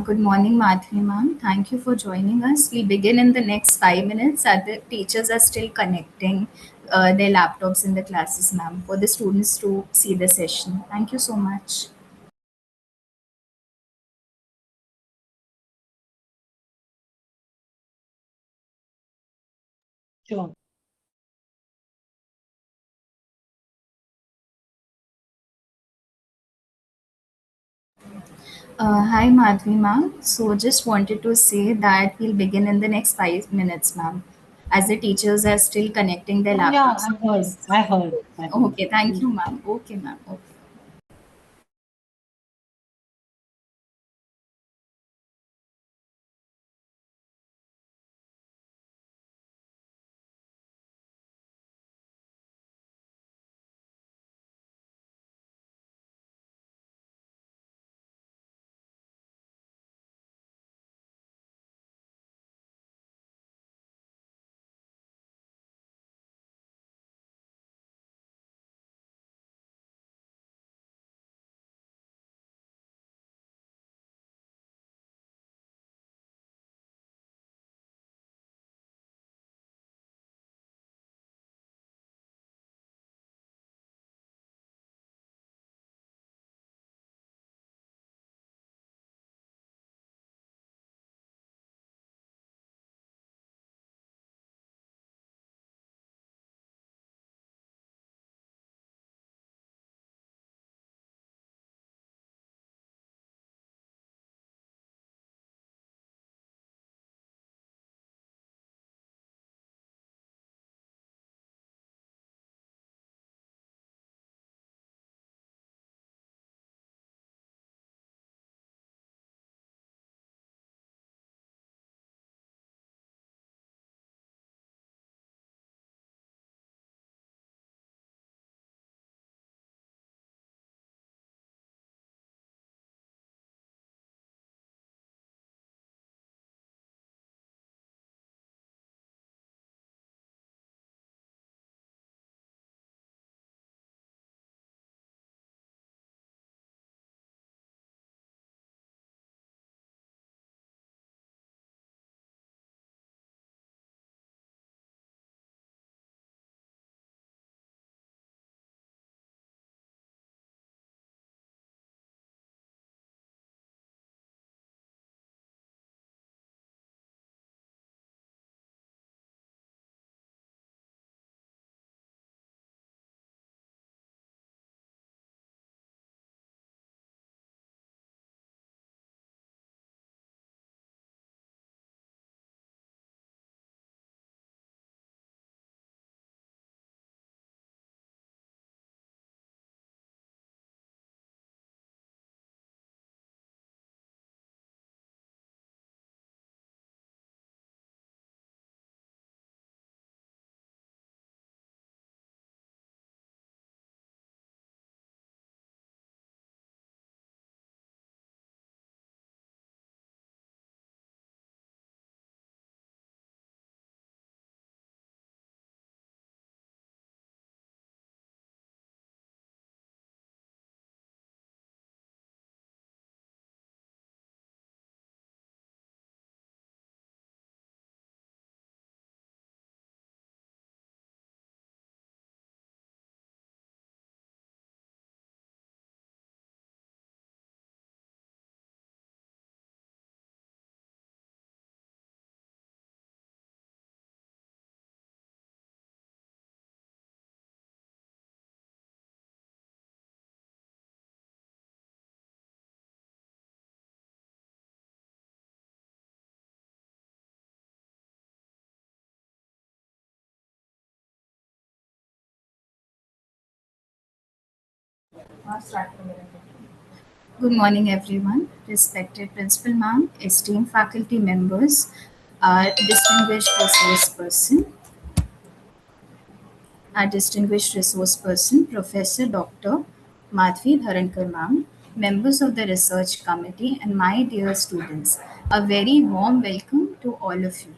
Good morning, Madhvi ma'am. Thank you for joining us. We begin in the next 5 minutes as the teachers are still connecting their laptops in the classes, ma'am, for the students to see the session. Thank you so much. Sure. Hi, Madhvi ma'am. So just wanted to say that we'll begin in the next 5 minutes, ma'am, as the teachers are still connecting their Oh, yeah, laptops. I heard. I heard. I heard. Okay, thank Mm. you, ma'am. Okay, ma'am. Okay. Good morning, everyone. Respected Principal Ma'am, esteemed faculty members, our distinguished resource person, Professor Dr. Madhvi Dharankar Ma'am, members of the research committee, and my dear students, a very warm welcome to all of you.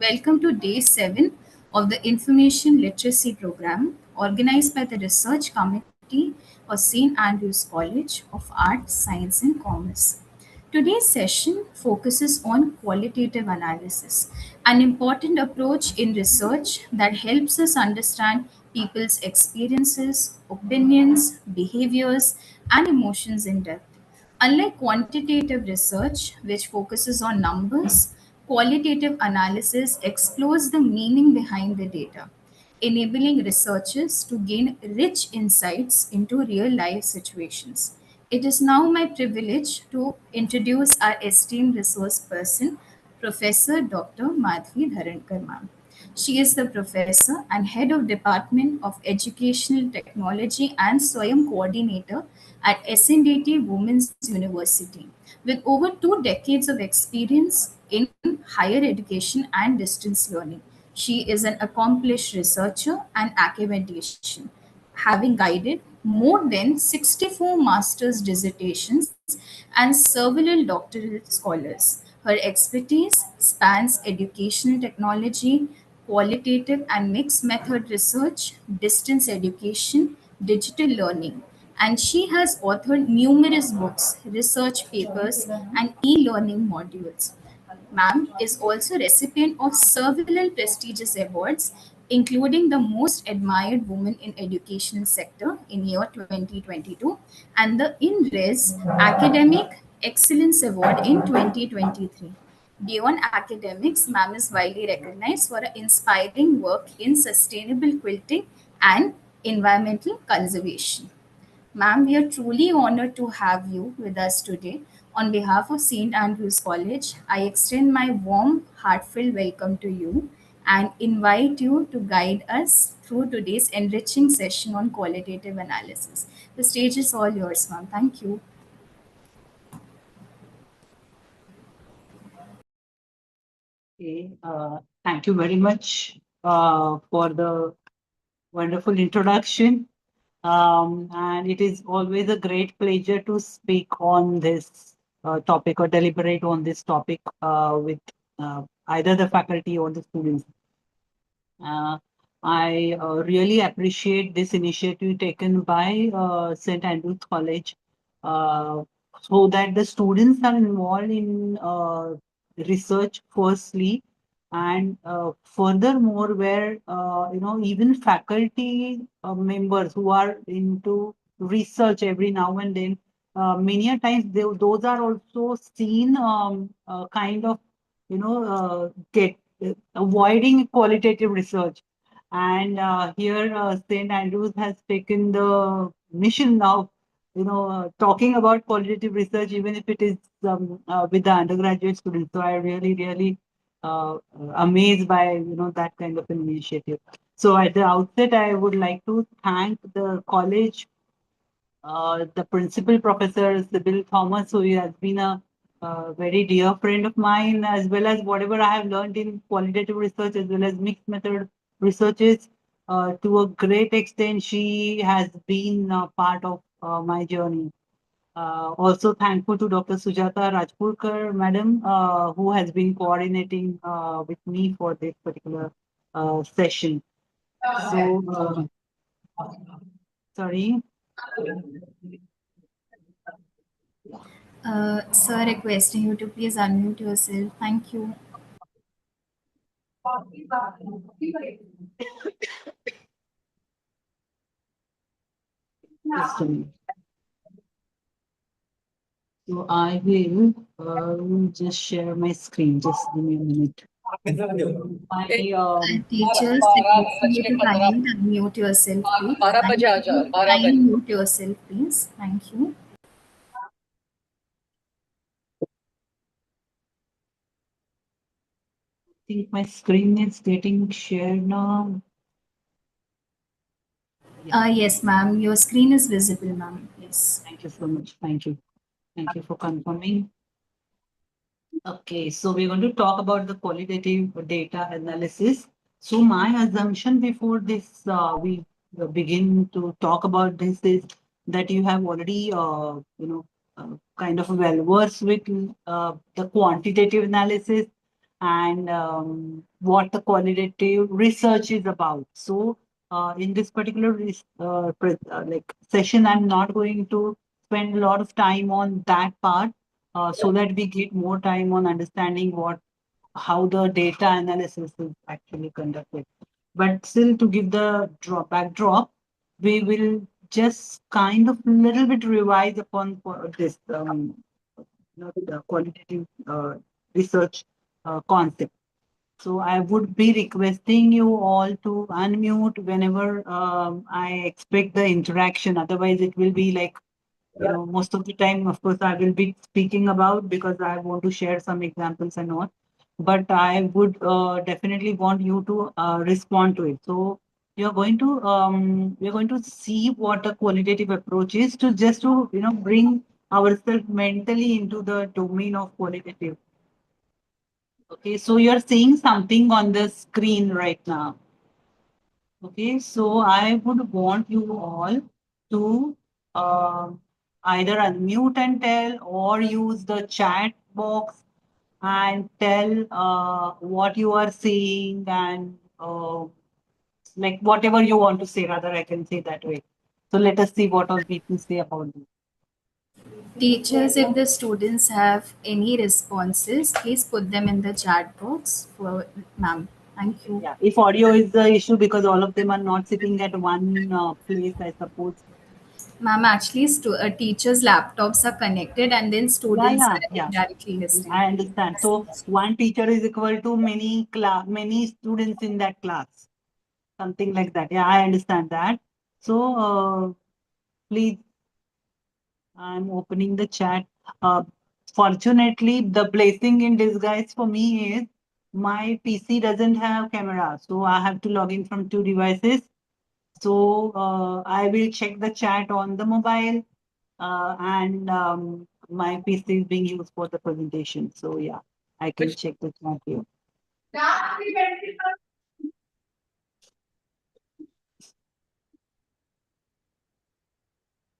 Welcome to day 7 of the Information Literacy Program organized by the Research Committee of St. Andrews College of Arts, Science and Commerce. Today's session focuses on qualitative analysis, an important approach in research that helps us understand people's experiences, opinions, behaviors, and emotions in depth. Unlike quantitative research, which focuses on numbers, qualitative analysis explores the meaning behind the data, enabling researchers to gain rich insights into real life situations. It is now my privilege to introduce our esteemed resource person, Professor Dr. Madhvi Dharankar ma'am. She is the professor and head of Department of Educational Technology and Swayam coordinator at SNDT Women's University. With over 2 decades of experience in higher education and distance learning, she is an accomplished researcher and academician, having guided more than 64 master's dissertations and several doctoral scholars. Her expertise spans educational technology, qualitative and mixed method research, distance education, digital learning, and she has authored numerous books, research papers, and e learning modules. Ma'am is also recipient of several prestigious awards, including the Most Admired Woman in Education sector in year 2022 and the INRES Academic Excellence Award in 2023. Beyond academics, ma'am is widely recognized for her inspiring work in sustainable quilting and environmental conservation. Ma'am, we are truly honored to have you with us today. On behalf of St. Andrew's College, I extend my warm, heartfelt welcome to you and invite you to guide us through today's enriching session on qualitative analysis. The stage is all yours, ma'am. Thank you. Okay, thank you very much for the wonderful introduction. And it is always a great pleasure to speak on this topic or deliberate on this topic with either the faculty or the students. Uh, I really appreciate this initiative taken by St. Andrews College uh, so that the students are involved in research firstly, and furthermore where even faculty members who are into research every now and then, many a times those are also seen kind of get avoiding qualitative research. And here, St. Andrews has taken the mission of, talking about qualitative research, even if it is with the undergraduate students. So I really, really amazed by, that kind of an initiative. So at the outset, I would like to thank the college, the principal professor, Sybil Thomas, who has been a very dear friend of mine, as well as whatever I have learned in qualitative research as well as mixed method researches. To a great extent, she has been part of my journey. Also thankful to Dr. Sujata Rajpurkar, madam, who has been coordinating with me for this particular session. So, sorry. Sir, requesting you to please unmute yourself. Thank you. Just a minute. So I will just share my screen. Just give me a minute. My Teachers, requesting you to kindly unmute yourself, please. Thank you. Kindly mute yourself, please. Thank you. think my screen is getting shared now. Yeah. Yes, ma'am. Your screen is visible, ma'am. Yes. Thank you so much. Thank you. Thank you for confirming. Okay, so we're going to talk about the qualitative data analysis. So my assumption before this, we begin to talk about this is that you have already, kind of well versed with the quantitative analysis and what the qualitative research is about. So in this particular like session, I'm not going to spend a lot of time on that part. so that we get more time on understanding how the data analysis is actually conducted. But still, to give the backdrop, we will just kind of little bit revise upon this the qualitative research concept. So I would be requesting you all to unmute whenever I expect the interaction. Otherwise, it will be like, most of the time, of course, I will be speaking about because I want to share some examples and all. But I would definitely want you to respond to it. So we're going to see what a qualitative approach is to just to bring ourselves mentally into the domain of qualitative. Okay, so you're seeing something on the screen right now. Okay, so I would want you all to either unmute and tell or use the chat box and tell what you are seeing and like whatever you want to say, rather, I can say that way. So let us see what all people say about this. Teachers, if the students have any responses, please put them in the chat box for ma'am. Thank you. Yeah, if audio is the issue because all of them are not sitting at one place, I suppose. Ma'am, actually, teachers' laptops are connected and then Yeah, students yeah, are yeah. indirectly listening. I understand. So one teacher is equal to many students in that class, something like that. Yeah, I understand that. So please, I'm opening the chat. Uh, Fortunately, the blessing in disguise for me is my PC doesn't have camera, so I have to log in from two devices. So I will check the chat on the mobile, and my PC is being used for the presentation. So yeah, I can check the chat here.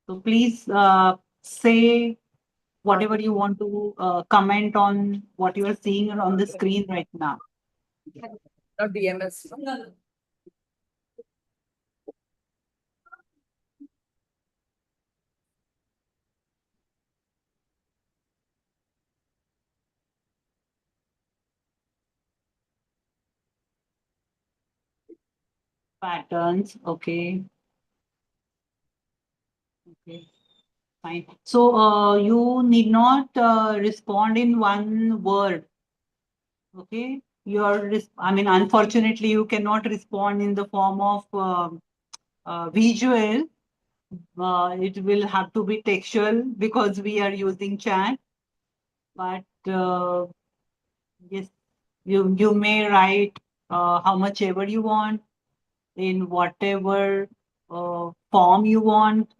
So please say whatever you want to comment on what you are seeing on the screen right now. Patterns, okay, okay, fine. So you need not respond in one word, okay? I mean, unfortunately, you cannot respond in the form of visual. It will have to be textual because we are using chat. But yes, you may write how much ever you want in whatever form you want.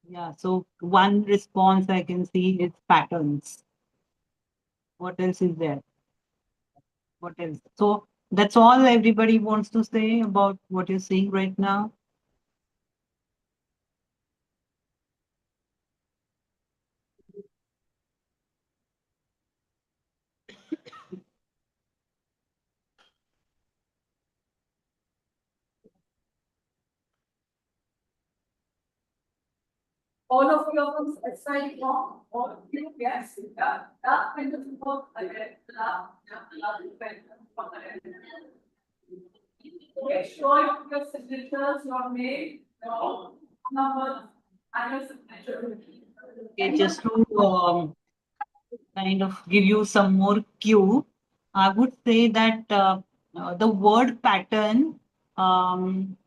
Yeah, so one response I can see is patterns. What else is there? What else? So that's all everybody wants to say about what you're seeing right now. All of you are from side long, all of you, yes. That kind of work, make sure your signatures, your name, your numbers, and your signature. Okay, just to kind of give you some more cue, I would say that the word pattern, one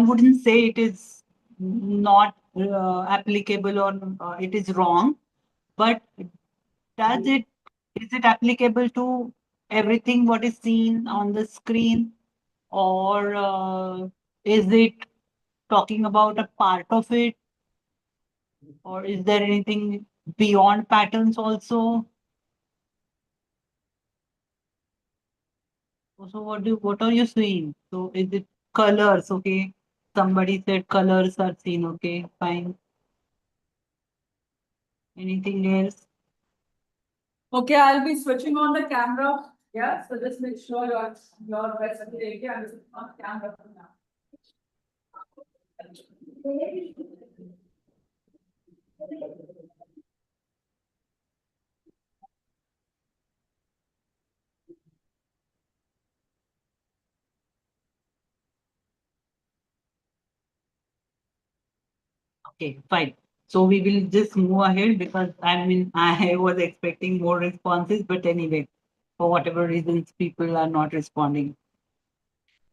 wouldn't say it is not applicable or it is wrong, but does it is it applicable to everything what is seen on the screen, or is it talking about a part of it, or is there anything beyond patterns also? So what are you seeing? So is it colors? Okay. Somebody said colors are seen. Okay, fine. Anything else? Okay, I'll be switching on the camera. Yeah, so just make sure your best area and it's on camera for now. Okay, fine. So we will just move ahead because I mean I was expecting more responses, but anyway, for whatever reasons, people are not responding.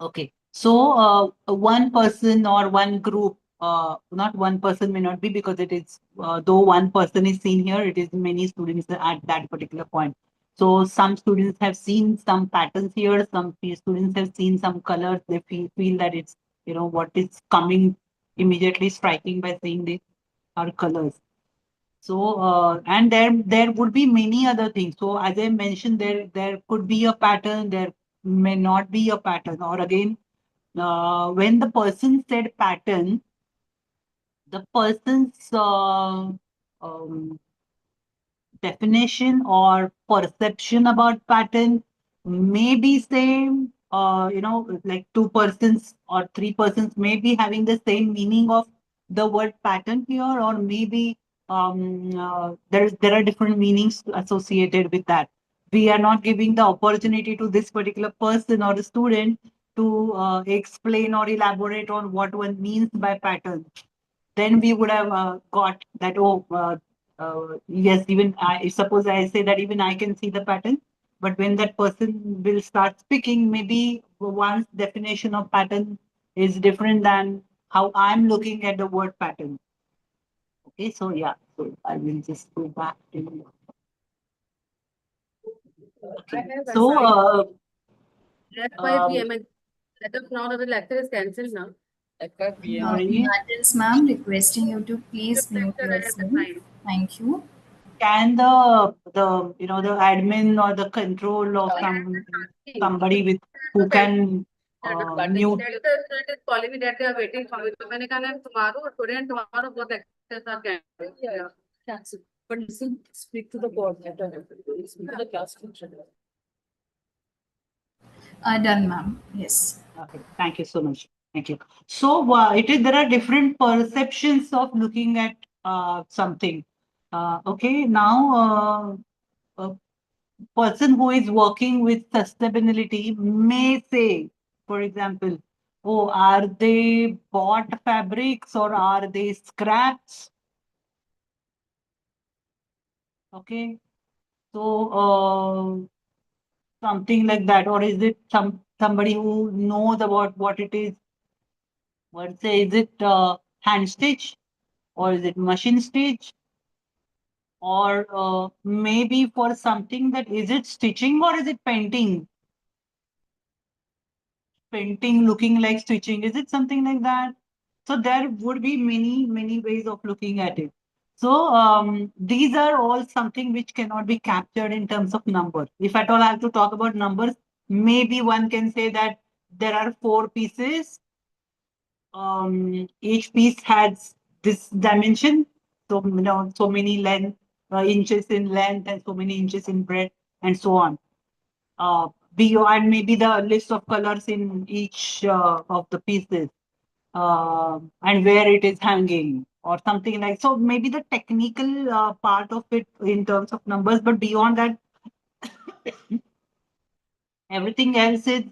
Okay. So one person or one group, not one person may not be because it is, though one person is seen here, it is many students at that particular point. So some students have seen some patterns here, some students have seen some colors, they feel that it's, what is coming immediately striking by seeing this are colors. So, and there would be many other things. So, as I mentioned, there could be a pattern, there may not be a pattern. Or again, when the person said pattern, the person's definition or perception about pattern may be same. Like two persons or three persons may be having the same meaning of the word pattern here, or maybe there are different meanings associated with that. We are not giving the opportunity to this particular person or the student to explain or elaborate on what one means by pattern. Then we would have got that, oh, yes, even I suppose I say that even I can see the pattern, but when that person will start speaking, maybe one's definition of pattern is different than how I'm looking at the word pattern. Okay, so yeah, so I will just go back to. I Okay, have so assigned at 5 um, p.m. As of now, the lecture is cancelled now. At 5 p.m. sorry, Martins ma'am, requesting you to please mute Lecture I have yourself. assigned. Thank you. can the admin or the control of somebody with who can mute. Student is calling me that they are waiting for me. So मैंने कहा ma'am tomorrow today and tomorrow both lectures are cancelled. Yeah. Cancel. But listen, speak to the coordinator. Speak to the class teacher. Done, ma'am. Yes. Okay, thank you so much. Thank you. So it is there are different perceptions of looking at something. Okay, now a person who is working with sustainability may say, for example, oh, are they bought fabrics or are they scraps? Okay, so something like that, or is it somebody who knows about what it is? What say, is it hand stitch or is it machine stitch? Or maybe for something that is it stitching or is it painting? Painting looking like stitching. Is it something like that? So there would be many ways of looking at it. So these are all something which cannot be captured in terms of numbers. If at all I have to talk about numbers, maybe one can say that there are four pieces. Each piece has this dimension. So so many length inches in length and so many inches in breadth and so on. Beyond maybe the list of colors in each of the pieces, and where it is hanging or something like. So maybe the technical part of it in terms of numbers, but beyond that, everything else is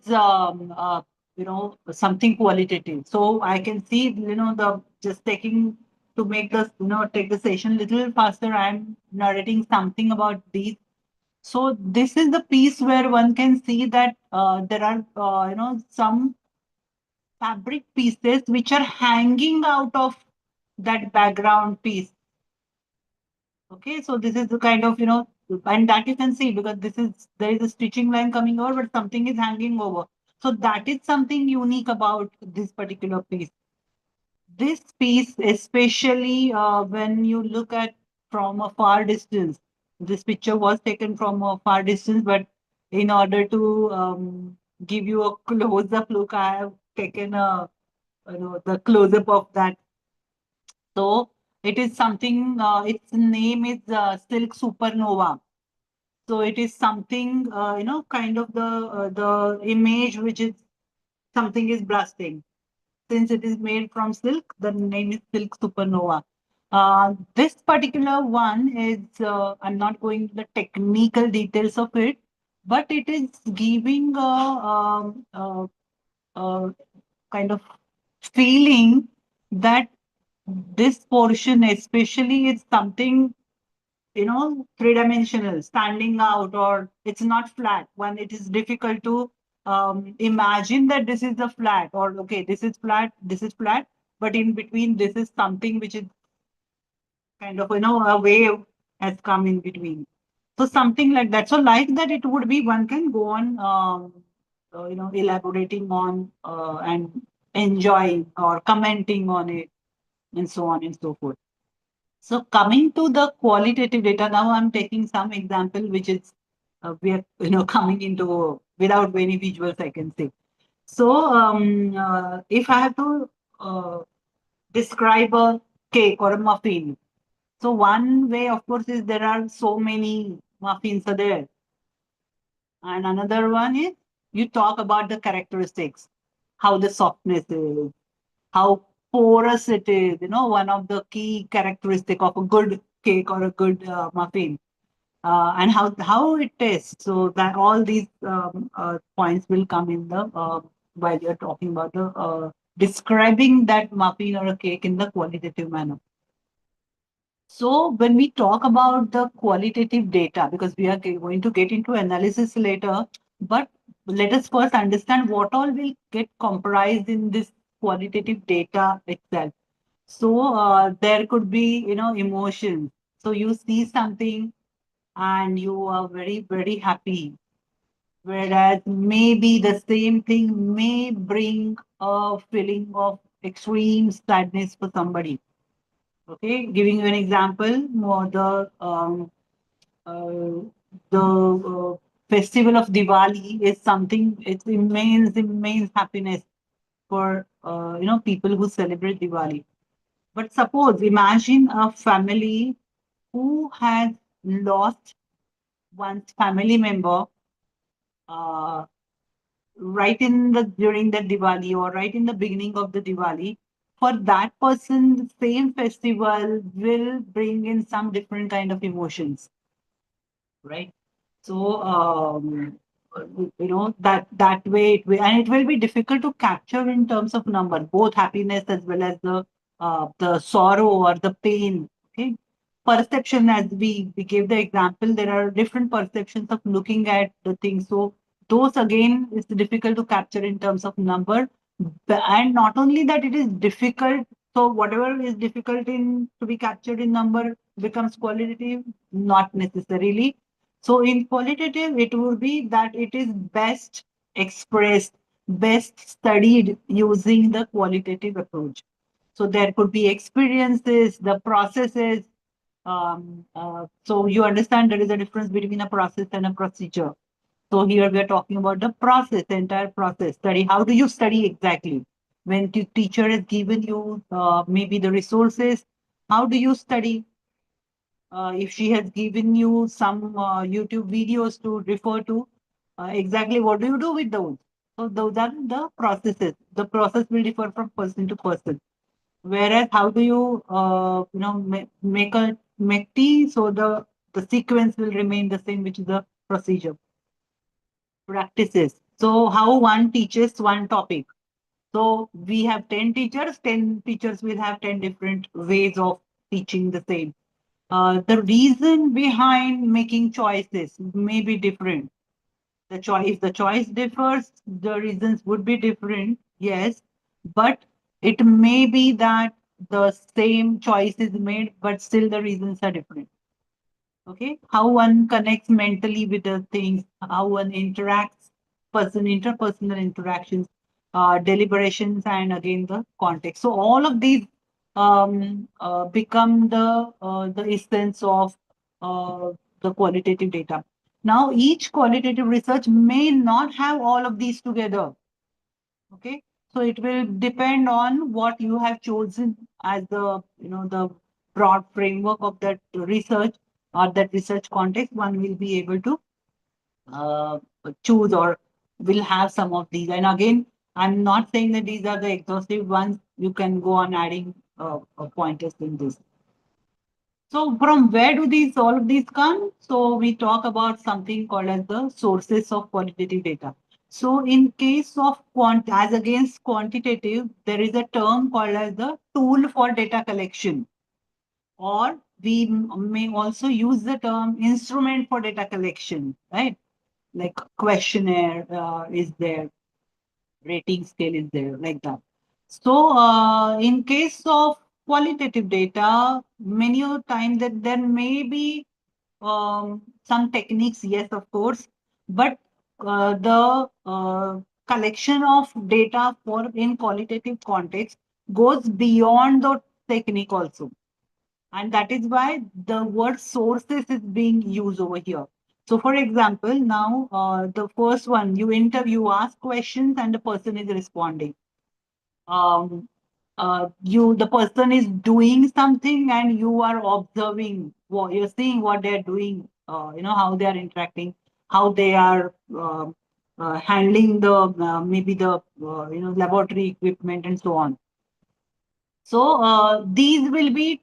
something qualitative. So I can see the just taking to make the take the session little faster. I'm narrating something about these. So this is the piece where one can see that there are some fabric pieces which are hanging out of that background piece. Okay, so this is the kind of and that you can see because this is there is a stitching line coming over, but something is hanging over. So that is something unique about this particular piece. This piece, especially when you look at from a far distance, this picture was taken from a far distance, but in order to give you a close-up look, I have taken a the close-up of that. So it is something. Its name is Silk Supernova. So it is something kind of the image which is something is blasting. Since it is made from silk, the name is Silk Supernova. This particular one is, I'm not going to the technical details of it, but it is giving a kind of feeling that this portion especially is something, three-dimensional, standing out, or it's not flat. One, it is difficult to imagine that this is the flat, or okay, this is flat, but in between, this is something which is kind of, a wave has come in between. So something like that. So like that, it would be one can go on, elaborating on and enjoying or commenting on it, and so on and so forth. So coming to the qualitative data, now I'm taking some example which is we are coming into without any visuals, I can say. So if I have to uh, describe a cake or a muffin, so one way, of course, is there are so many muffins are there, and another one is you talk about the characteristics, how the softness is, how porous it is. One of the key characteristic of a good cake or a good muffin, and how it tastes. So that all these points will come in the while you're talking about the describing that muffin or a cake in the qualitative manner. So when we talk about the qualitative data, because we are going to get into analysis later, but let us first understand what all will get comprised in this qualitative data itself. So there could be, emotions. So you see something and you are very, very happy. Whereas maybe the same thing may bring a feeling of extreme sadness for somebody. Okay, giving you an example, more uh, the festival of Diwali is something. It's immense, immense happiness for people who celebrate Diwali. But suppose imagine a family who has lost one's family member uh, right in the during the Diwali or right in the beginning of the Diwali. For that person, the same festival will bring in some different kind of emotions, right? So that way it will, and it will be difficult to capture in terms of number, both happiness as well as the sorrow or the pain. Okay, perception, as we gave the example, there are different perceptions of looking at the things. So those again is difficult to capture in terms of number, and not only that, it is difficult. So whatever is difficult in to be captured in number becomes qualitative, not necessarily. So in qualitative, it would be that it is best expressed, best studied using the qualitative approach. So there could be experiences, the processes. So you understand there is a difference between a process and a procedure. So here we are talking about the process, the entire process. Study. How do you study exactly? When the teacher has given you maybe the resources, how do you study? If she has given you some YouTube videos to refer to, exactly what do you do with those? So those are the processes. The process will differ from person to person. Whereas how do you, make tea? So the sequence will remain the same, which is the procedure. Practices. So how one teaches one topic. So we have 10 teachers, 10 teachers will have 10 different ways of teaching the same. The reason behind making choices may be different. If the choice differs, the reasons would be different, yes, but it may be that the same choice is made, but still the reasons are different. Okay, how one connects mentally with the things, how one interacts, interpersonal interactions, deliberations, and again the context. So all of these become the essence of the qualitative data. Now each qualitative research may not have all of these together. Okay, so it will depend on what you have chosen as the broad framework of that research or that research context. One will be able to uh, choose or will have some of these. And again, I'm not saying that these are the exhaustive ones. You can go on adding pointers in this. So from where do these all of these come? So we talk about something called as the sources of qualitative data. So in case of as against quantitative, there is a term called as the tool for data collection, or we may also use the term instrument for data collection, right? Like questionnaire is there, rating scale is there, like that. So in case of qualitative data, many of times that there may be some techniques, yes, of course, but the collection of data for in qualitative context goes beyond the technique also. And that is why the word sources is being used over here. So, for example, now the first one, you interview, ask questions, and the person is responding. Um, the person is doing something, and you are observing. What you're seeing, what they're doing. How they are interacting, how they are handling the maybe the laboratory equipment and so on. So these will be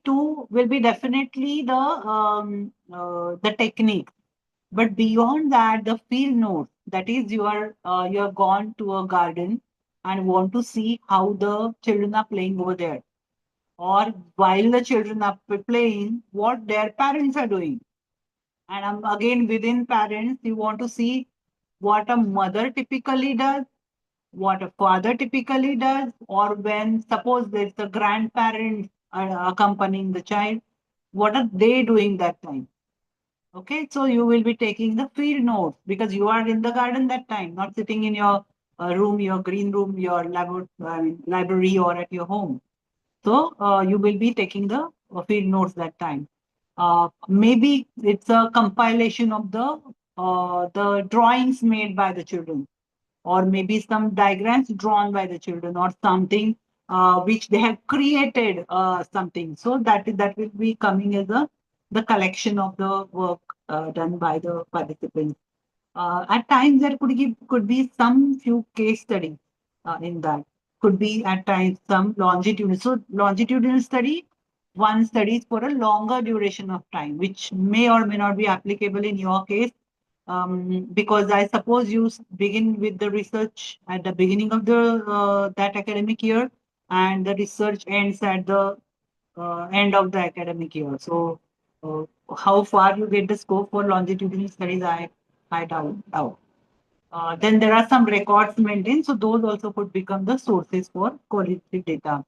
definitely the technique. But beyond that, the field notes, that is you are gone to a garden and want to see how the children are playing over there. Or while the children are playing, what their parents are doing. And again, within parents, you want to see what a mother typically does, what a father typically does, or when suppose there's a grandparent accompanying the child, what are they doing that time? Okay, so you will be taking the field notes because you are in the garden that time, not sitting in your room, your green room, your library, or at your home. So you will be taking the field notes that time. Maybe it's a compilation of the drawings made by the children, or maybe some diagrams drawn by the children, or something which they have created something. So that will be coming as the collection of the work done by the participants. At times there could be some few case studies in that. Could be at times some longitudinal. So longitudinal study, one studies for a longer duration of time, which may or may not be applicable in your case, because I suppose you begin with the research at the beginning of the that academic year, and the research ends at the end of the academic year. So, how far you get the scope for longitudinal studies, I doubt. Then there are some records maintained, so those also could become the sources for qualitative data.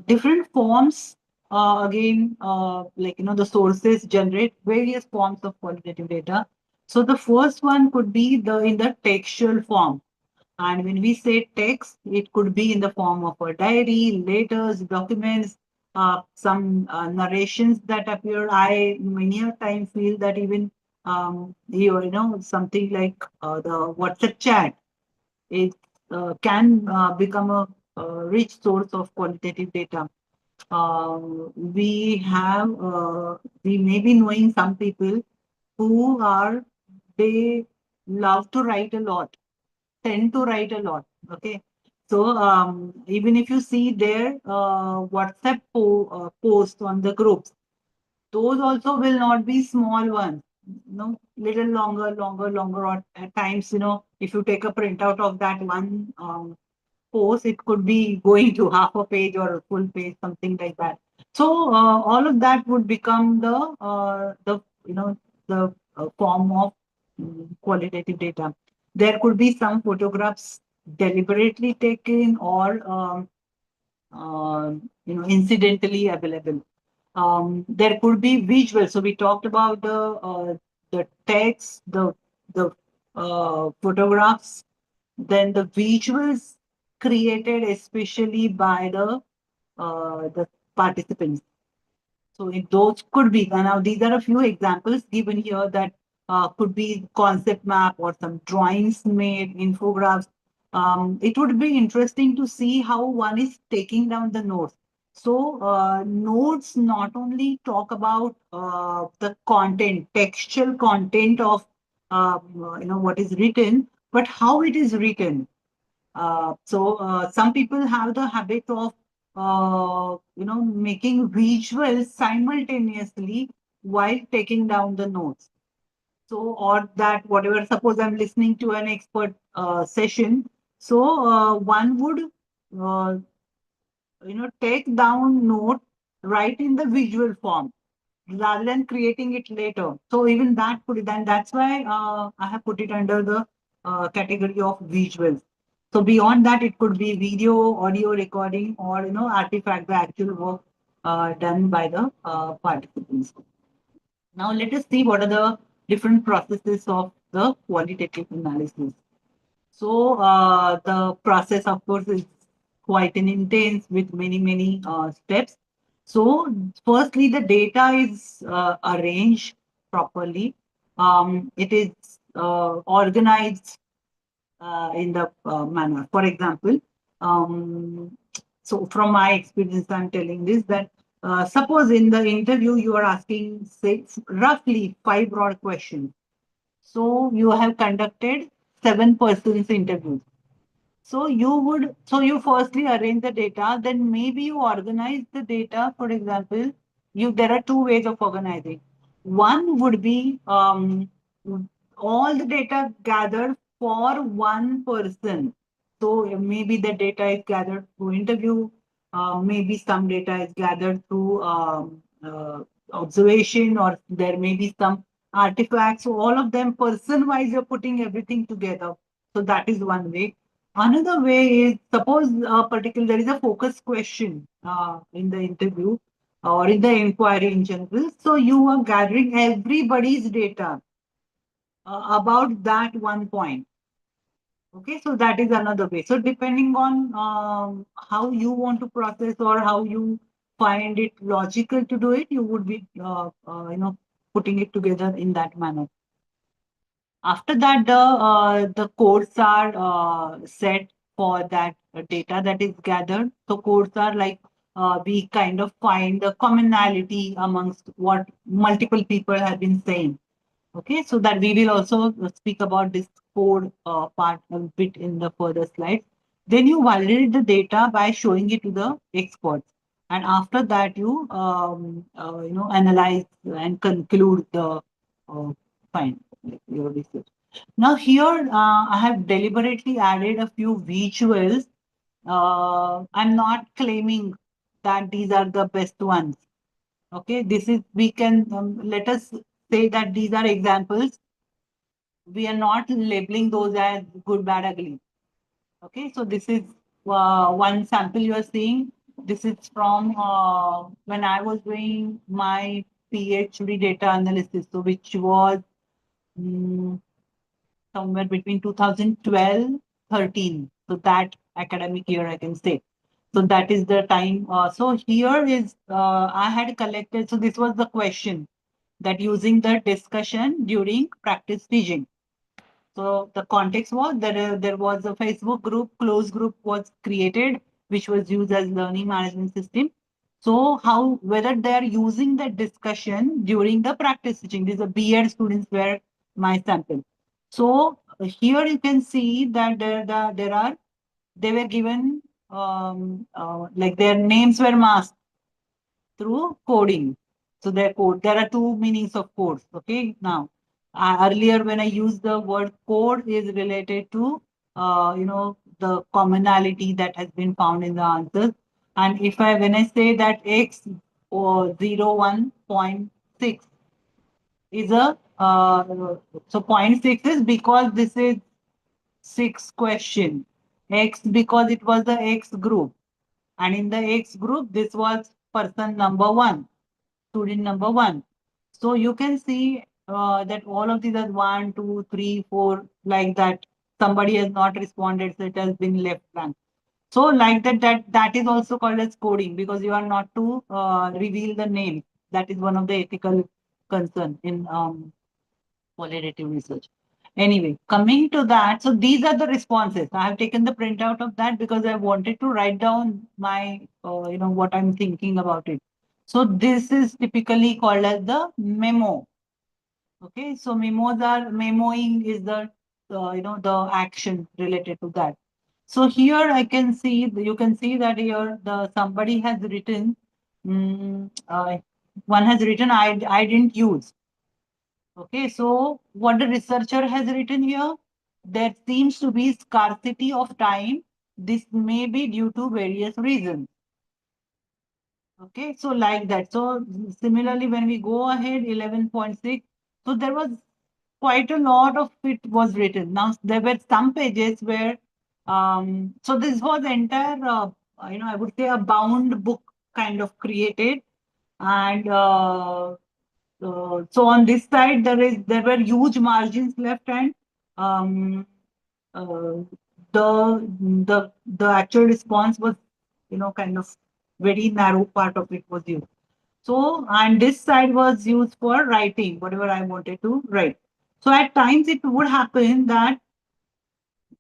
Different forms, again, like the sources generate various forms of qualitative data. So the first one could be in the textual form. And when we say text, it could be in the form of a diary, letters, documents, some narrations that appear. I many a time feel that even something like the WhatsApp chat, it can become a rich source of qualitative data. We may be knowing some people who they love to write a lot, tend to write a lot. Okay. So even if you see their WhatsApp post on the groups, those also will not be small ones. Little longer, or at times, if you take a printout of that one post, it could be going to half a page or a full page, something like that. So all of that would become the form of qualitative data. There could be some photographs deliberately taken, or incidentally available. There could be visuals. So we talked about the text, the photographs, then the visuals created especially by the participants. So those could be, now these are a few examples given here that could be concept map or some drawings made, infographics. It would be interesting to see how one is taking down the notes. So notes not only talk about the content, textual content of what is written, but how it is written. So some people have the habit of making visuals simultaneously while taking down the notes. So, or that whatever, suppose I'm listening to an expert session, so one would, uh, take down note, write in the visual form rather than creating it later. So even that put it, and that's why I have put it under the category of visuals. So beyond that, it could be video, audio recording, or artifact, the actual work done by the participants. Now let us see what are the different processes of the qualitative analysis. So the process, of course, is quite an intense with many steps. So firstly, the data is arranged properly. It is organized in the manner. For example, so from my experience, I'm telling this that suppose in the interview you are asking say roughly five broad questions. So you have conducted 7 persons interviews. So you firstly arrange the data, then maybe you organize the data. For example, there are two ways of organizing. One would be all the data gathered for one person. So maybe the data is gathered through interview, maybe some data is gathered through observation, or there may be some artifacts. So all of them person wise, you're putting everything together. So that is one way. Another way is, suppose there is a focus question in the interview or in the inquiry in general. So you are gathering everybody's data about that one point. Okay, so that is another way. So depending on how you want to process or how you find it logical to do it, you would be putting it together in that manner. After that, the codes are set for that data that is gathered. So codes are like we kind of find the commonality amongst what multiple people have been saying. Okay, so that we will also speak about this code part a bit in the further slides. Then you validate the data by showing it to the experts, and after that you analyze and conclude the find like your research. Now here I have deliberately added a few visuals. I'm not claiming that these are the best ones. Okay, this is we can let us say that these are examples. We are not labeling those as good, bad, ugly. Okay, so this is one sample you are seeing. This is from when I was doing my PhD data analysis, so which was mm, somewhere between 2012 13. So that academic year, I can say. So that is the time. So here is I had collected. So this was the question that using the discussion during practice teaching. So the context was there was a Facebook group, closed group was created, which was used as learning management system. So how whether they are using the discussion during the practice teaching. These are B.Ed students were my sample. So here you can see that there are they were given like their names were masked through coding. So there are two meanings of codes. Okay, now earlier when I used the word code is related to the commonality that has been found in the answers. And if I when I say that x or 01.6 is a so point 6 is because this is six question. X because it was the X group. And in the X group, this was person number one, student number one. So you can see that all of these are one, two, three, four, like that. Somebody has not responded, so it has been left blank. So like that is also called as coding because you are not to reveal the name. That is one of the ethical concern in qualitative research. Anyway, coming to that, so these are the responses. I have taken the printout of that because I wanted to write down my, what I'm thinking about it. So this is typically called as the memo. Okay, so memoing is the, the action related to that. So here you can see that here somebody has written, one has written I didn't use. Okay, so what the researcher has written here, there seems to be scarcity of time. This may be due to various reasons. Okay, so like that. So similarly, when we go ahead, 11.6, so there was quite a lot of it was written. Now there were some pages where, so this was entire, I would say a bound book kind of created, and so on this side there were huge margins left, and um, uh, the actual response was, kind of very narrow part of it was used. So, and this side was used for writing whatever I wanted to write. So at times it would happen that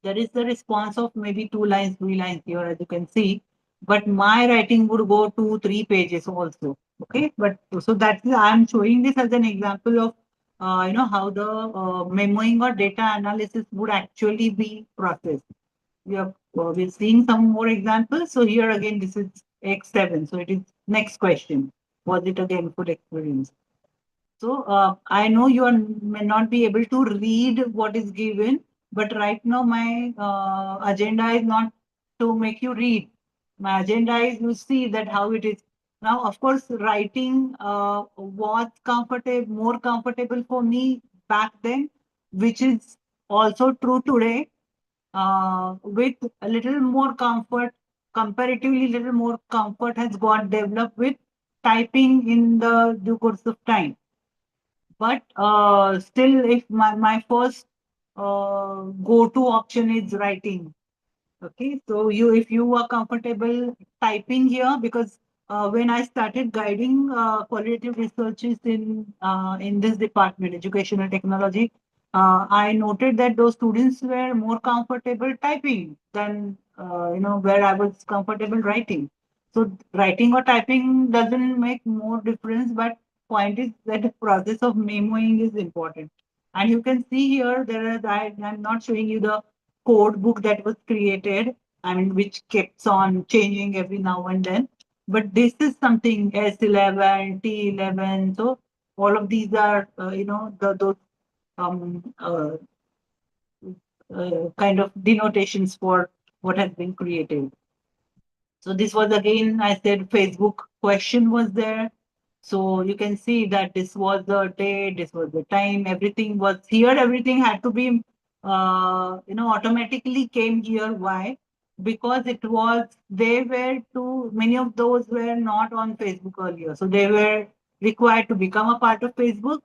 there is the response of maybe 2 lines, 3 lines here, as you can see, but my writing would go 2, 3 pages also. Okay, but so that's I'm showing this as an example of how the memoing or data analysis would actually be processed. We're seeing some more examples. So here again, this is X7. So it is next question. Was it again full experience? So I know you may not be able to read what is given, but right now my agenda is not to make you read. My agenda is to see that how it is. Now, of course, writing was more comfortable for me back then, which is also true today. With a little more comfort, comparatively little more comfort has got developed with typing in the due course of time. But still, if my first go-to option is writing. Okay, so if you are comfortable typing here, because when I started guiding qualitative researches in this department, educational technology, I noted that those students were more comfortable typing than where I was comfortable writing. So writing or typing doesn't make more difference, but point is that the process of memoing is important. And you can see here I'm not showing you the code book that was created, I mean, which keeps on changing every now and then. But this is something S11, T11. So all of these are, those um, uh, kind of denotations for what has been created. So this was again, I said Facebook question was there. So you can see that this was the date, this was the time, everything was here, everything had to be, automatically came here. Why? Because they were too, many of those were not on Facebook earlier. So they were required to become a part of Facebook.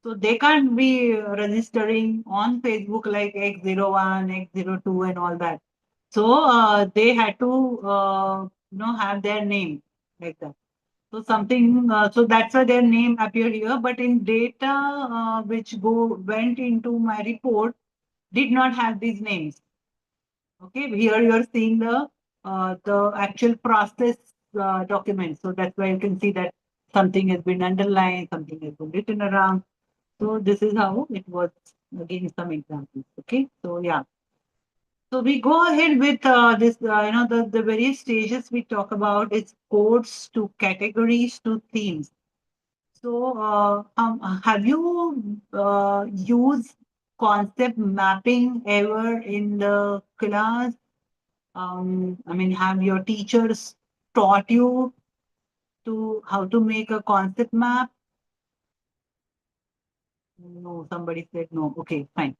So they can't be registering on Facebook like X01, X02 and all that. So they had to, have their name like that. So something, so that's why their name appeared here. But in data which went into my report, did not have these names. Okay, here you are seeing the actual process document. So that's why you can see that something has been underlined, something has been written around. So this is how it was. Again, some examples. Okay, so yeah. So we go ahead with this, the various stages we talk about is codes to categories to themes. So have you used concept mapping ever in the class? I mean, have your teachers taught you to how to make a concept map? No, somebody said no. Okay, fine.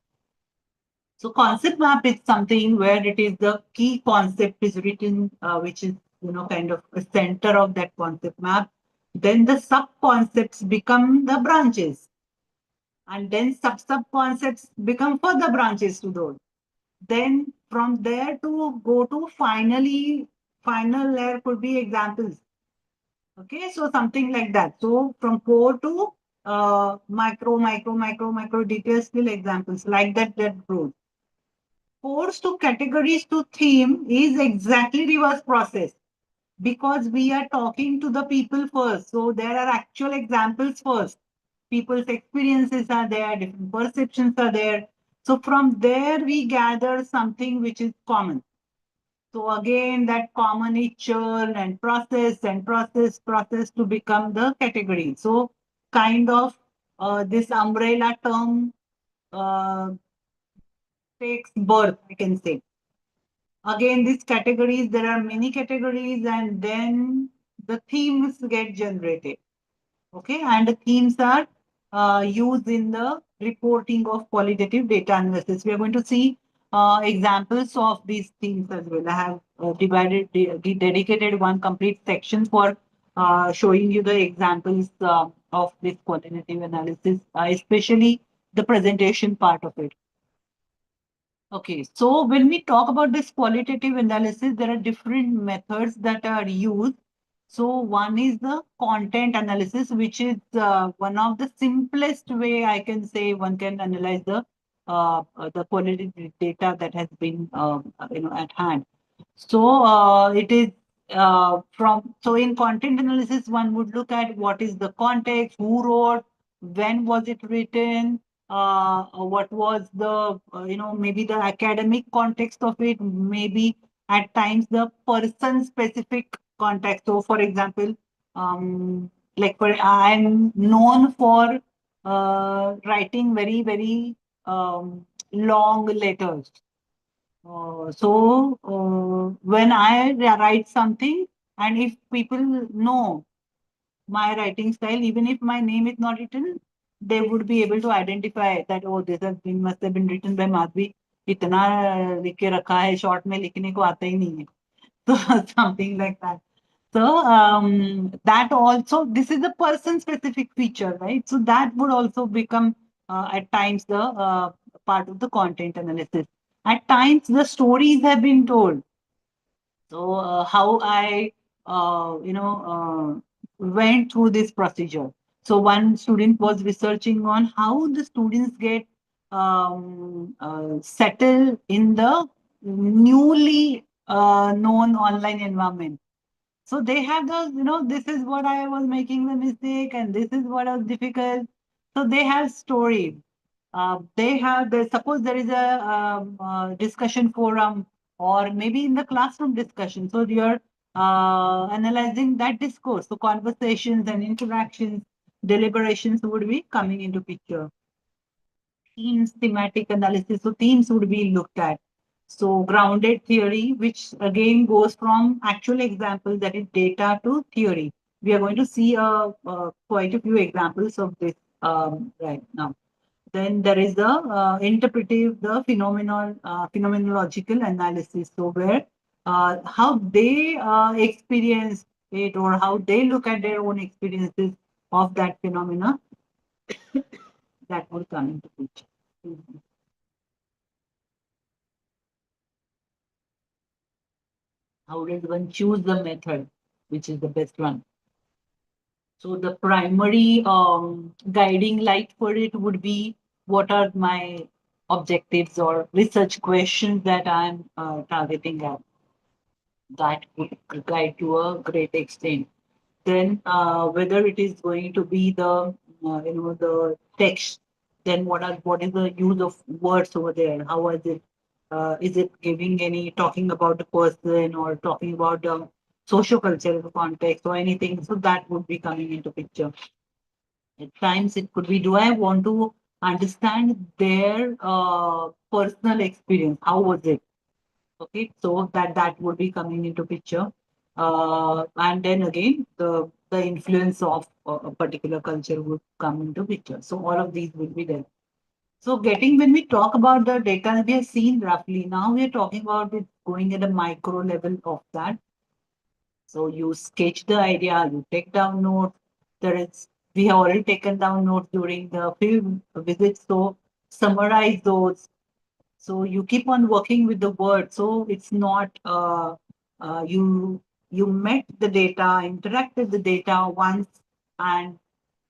So concept map is something where it is the key concept is written, which is kind of a center of that concept map. Then the sub concepts become the branches, and then sub concepts become further branches to those. Then from there to go to final layer could be examples. Okay, so something like that. So from core to micro details till examples like that grows. Course to categories to theme is exactly reverse process because we are talking to the people first. So there are actual examples first. People's experiences are there, different perceptions are there. So from there we gather something which is common. So again, that common is churn and process to become the category. So kind of this umbrella term uh, takes birth, I can say. Again, these categories, there are many categories, and then the themes get generated. Okay, and the themes are used in the reporting of qualitative data analysis. We are going to see examples of these themes as well. I have dedicated one complete section for showing you the examples of this qualitative analysis, especially the presentation part of it. Okay, so when we talk about this qualitative analysis, there are different methods that are used. So one is the content analysis, which is one of the simplest way I can say one can analyze the qualitative data that has been at hand. So it is so in content analysis, one would look at what is the context, who wrote, when was it written, what was the maybe the academic context of it, maybe at times the person specific context. So for example, like I'm known for writing very long letters. When I write something, and if people know my writing style, even if my name is not written, they would be able to identify that, oh, this has been must have been written by Madhvi. इतना लिख के रखा है, short में लिखने को आता ही नहीं है. So something like that. So that also, this is a person specific feature, right? So that would also become at times the part of the content analysis. At times the stories have been told. So how I went through this procedure. So one student was researching on how the students get settled in the newly known online environment. So they have those, this is what I was making the mistake and this is what was difficult. So they have stories. Suppose there is a discussion forum or maybe in the classroom discussion. So you're analyzing that discourse. So conversations and interactions, deliberations would be coming into picture. Themes, thematic analysis. So themes would be looked at. So grounded theory, which again goes from actual examples, that is data to theory. We are going to see quite a few examples of this right now. Then there is the interpretive, the phenomenological analysis. So where how they experience it or how they look at their own experiences of that phenomena, that will come into picture. Mhm. How does one choose the method which is the best one? So the primary guiding light for it would be what are my objectives or research questions that I'm targeting at. That would guide to a great extent. Then whether it is going to be the text, then what is the use of words over there? How is it giving any talking about the person or talking about the social cultural context or anything? So that would be coming into picture. At times it could be, do I want to understand their personal experience? How was it? Okay, so that would be coming into picture. And then again, the influence of a particular culture would come into picture. So all of these will be there. So when we talk about the data, we have seen roughly. Now we are talking about it going at a micro level of that. So you sketch the idea, you take down notes. We have already taken down notes during the field visit. So summarize those. So you keep on working with the word. So it's not you met the data, interacted the data once, and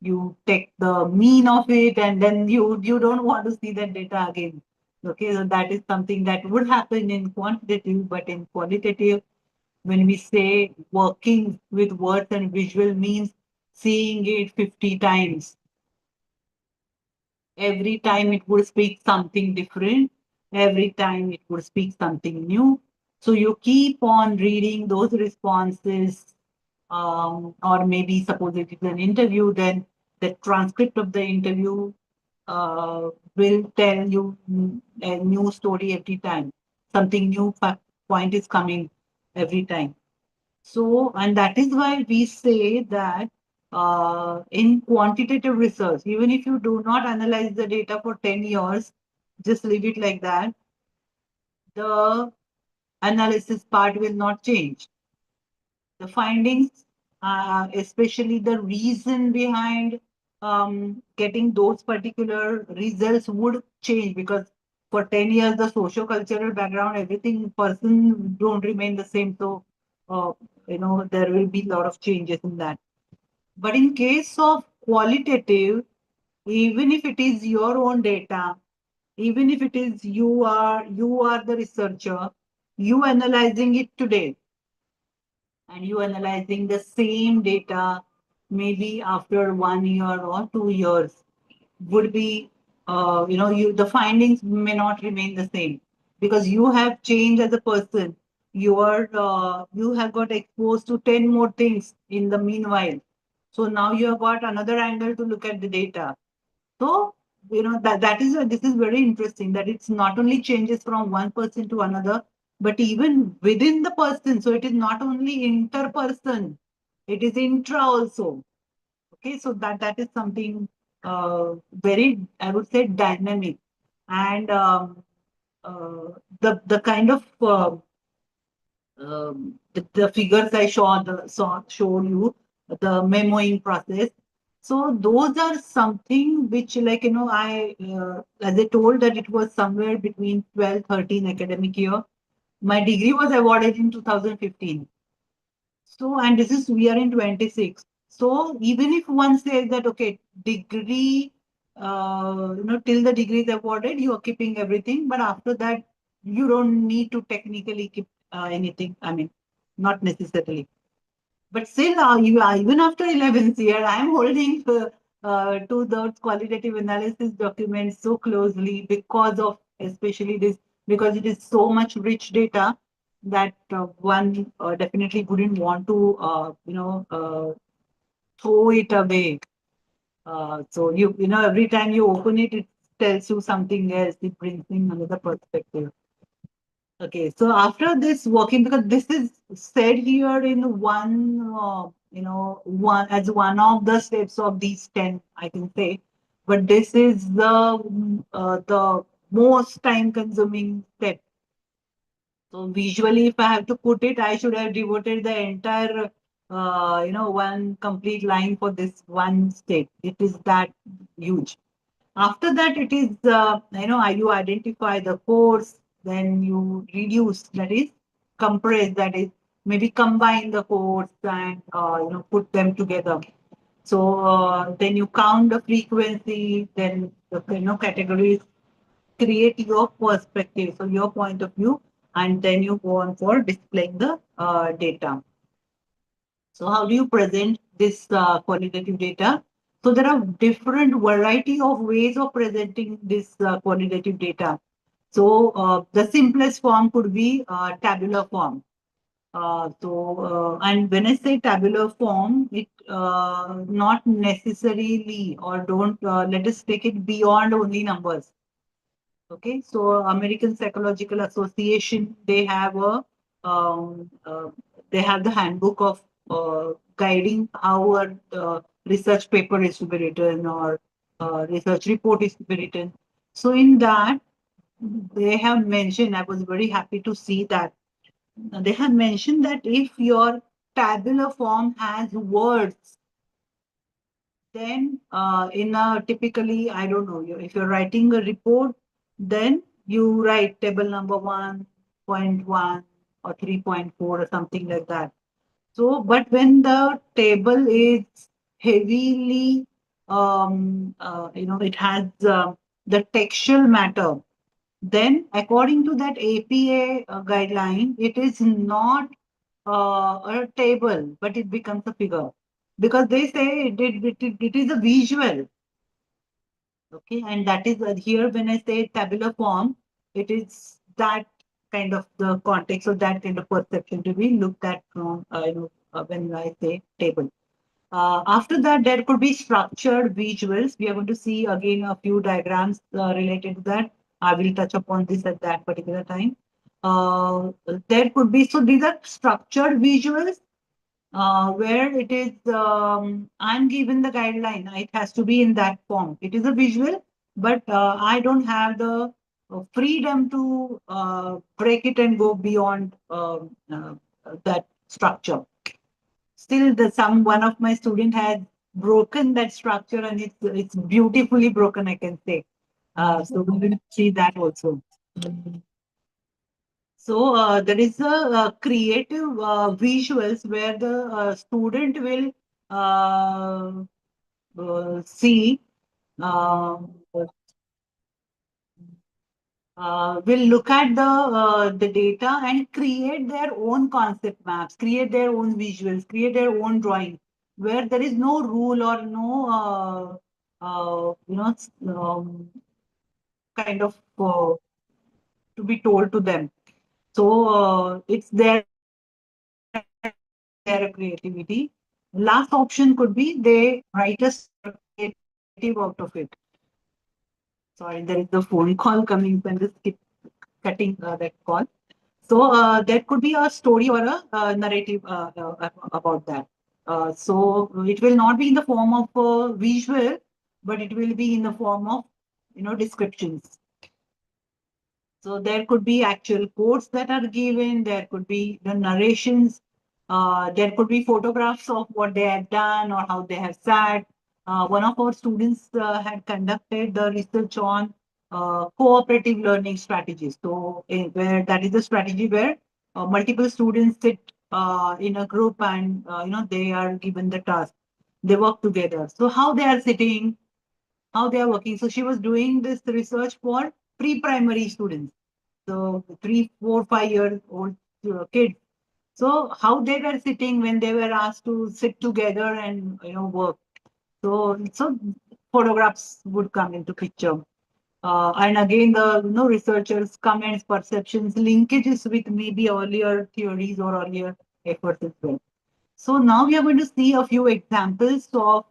you take the mean of it, and then you don't want to see that data again. Okay, so that is something that would happen in quantitative, but in qualitative, when we say working with words and visual means seeing it 50 times. Every time it would speak something different. Every time it would speak something new. So you keep on reading those responses, or maybe suppose it is an interview, then The transcript of the interview will tell you a new story every time. Something new point is coming every time. So, and that is why we say that in quantitative research, even if you do not analyze the data for 10 years, just leave it like that, the analysis part will not change. The findings, especially the reason behind getting those particular results would change, because for 10 years, the socio-cultural background, everything, person don't remain the same. So, uh, there will be a lot of changes in that. But in case of qualitative, even if it is your own data, even if it is you are the researcher, you analyzing it today, and you analyzing the same data maybe after 1 year or 2 years, would be you the findings may not remain the same, because you have changed as a person. You have got exposed to 10 more things in the meanwhile, so now you have got another angle to look at the data. So, that is this is very interesting, that it's not only changes from one person to another, but even within the person. So it is not only interperson, it is intra also. Okay, so that is something very, I would say, dynamic. And the kind of the figures I showed you, the memoing process. So those are something which, like, as I told, that it was somewhere between 12, 13 academic year. My degree was awarded in 2015. So, and this is, we are in 26. So even if one says that, okay, degree, till the degree is awarded, you are keeping everything, but after that, you don't need to technically keep anything. I mean, not necessarily. But still, even after 11th year, I am holding to those qualitative analysis documents so closely, because of especially this, because it is so much rich data that one definitely wouldn't want to, throw it away. So every time you open it, it tells you something else. It brings in another perspective. Okay, so after this working, because this is said here in one of the steps of these 10, I can say, but this is the most time consuming step. So visually, if I have to put it, I should have devoted the entire, one complete line for this one step. It is that huge. After that, it is, you identify the course, then you reduce, that is, compress, that is, maybe combine the course and, put them together. So then you count the frequency, then the, categories, create your perspective, so your point of view, and then you go on for displaying the data. So how do you present this qualitative data? So there are different variety of ways of presenting this qualitative data. So the simplest form could be tabular form. And when I say tabular form, it not necessarily, or don't let us take it beyond only numbers. Okay, so American Psychological Association, they have the handbook of guiding how a research paper is to be written, or research report is to be written. So in that, they have mentioned, I was very happy to see that they have mentioned that if your tabular form has words, then in a typically, I don't know, if you're writing a report, then you write table number 1.1 or 3.4 or something like that. So, but when the table is heavily, it has the textual matter, then according to that APA guideline, it is not a table, but it becomes a figure, because they say it is a visual. Okay, and that is here when I say tabular form, it is that kind of the context, or that kind of perception to be looked at from when I say table. After that, there could be structured visuals. We are going to see again a few diagrams related to that. I will touch upon this at that particular time. Uh, there could be, so these are structured visuals where it is, I'm given the guideline. It has to be in that form. It is a visual, but I don't have the freedom to break it and go beyond that structure. Still, the some one of my student has broken that structure, and it's beautifully broken, I can say. So we will see that also. So there is a creative visuals where the student will uh, see, uh, will look at the data and create their own concept maps, create their own visuals, create their own drawing, where there is no rule or no kind of to be told to them. So it's their creativity. Last option could be they write a story or create a narrative out of it. Sorry, there is the phone call coming, so I'm just keep cutting that call. So there could be a story or a narrative about that. So it will not be in the form of visual, but it will be in the form of descriptions. So there could be actual quotes that are given, there could be the narrations, there could be photographs of what they have done or how they have sat. One of our students had conducted the research on cooperative learning strategies. So where that is a strategy where multiple students sit in a group and they are given the task. They work together. So how they are sitting, how they are working. So she was doing this research for pre-primary students, so 3, 4, 5 year old kids. So how they were sitting when they were asked to sit together and work. So photographs would come into picture. And again, the researchers' comments, perceptions, linkages with maybe earlier theories or earlier efforts as well. So now we are going to see a few examples of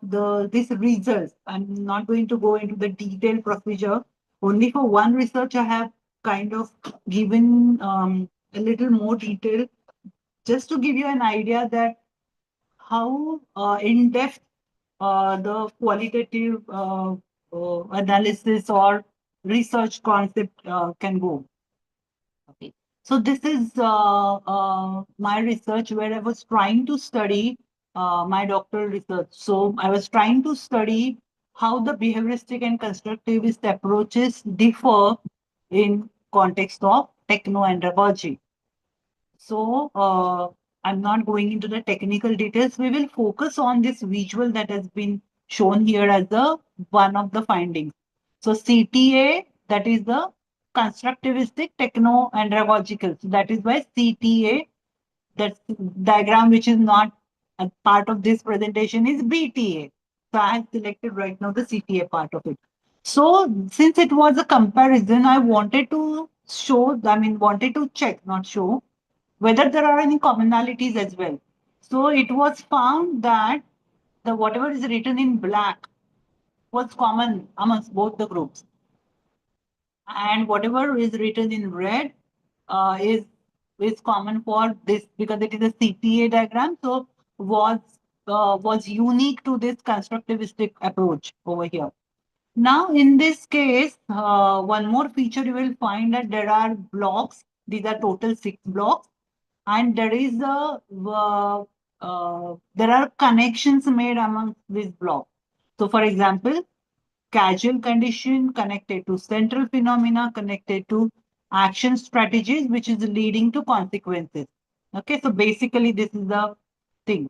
these results. I'm not going to go into the detailed procedure. Only for one research, I have kind of given a little more detail just to give you an idea that how in depth the qualitative analysis or research concept can go. Okay. So this is my research where I was trying to study my doctoral research. So I was trying to study how the behavioristic and constructivist approaches differ in context of techno-andragogy. So I'm not going into the technical details. We will focus on this visual that has been shown here as the one of the findings. So CTA, that is the constructivistic techno-andragogical. So that is why CTA, that diagram which is not a part of this presentation is BTA. So I have selected right now the CTA part of it. So since it was a comparison, I wanted to show, wanted to check, not show, whether there are any commonalities as well. So it was found that the whatever is written in black was common amongst both the groups, and whatever is written in red is common for this because it is a CTA diagram. So was unique to this constructivistic approach over here. Now, in this case, one more feature you will find that there are blocks. These are total 6 blocks, and there is there are connections made among these blocks. So, for example, causal condition connected to central phenomena connected to action strategies, which is leading to consequences. Okay, so basically, this is the thing.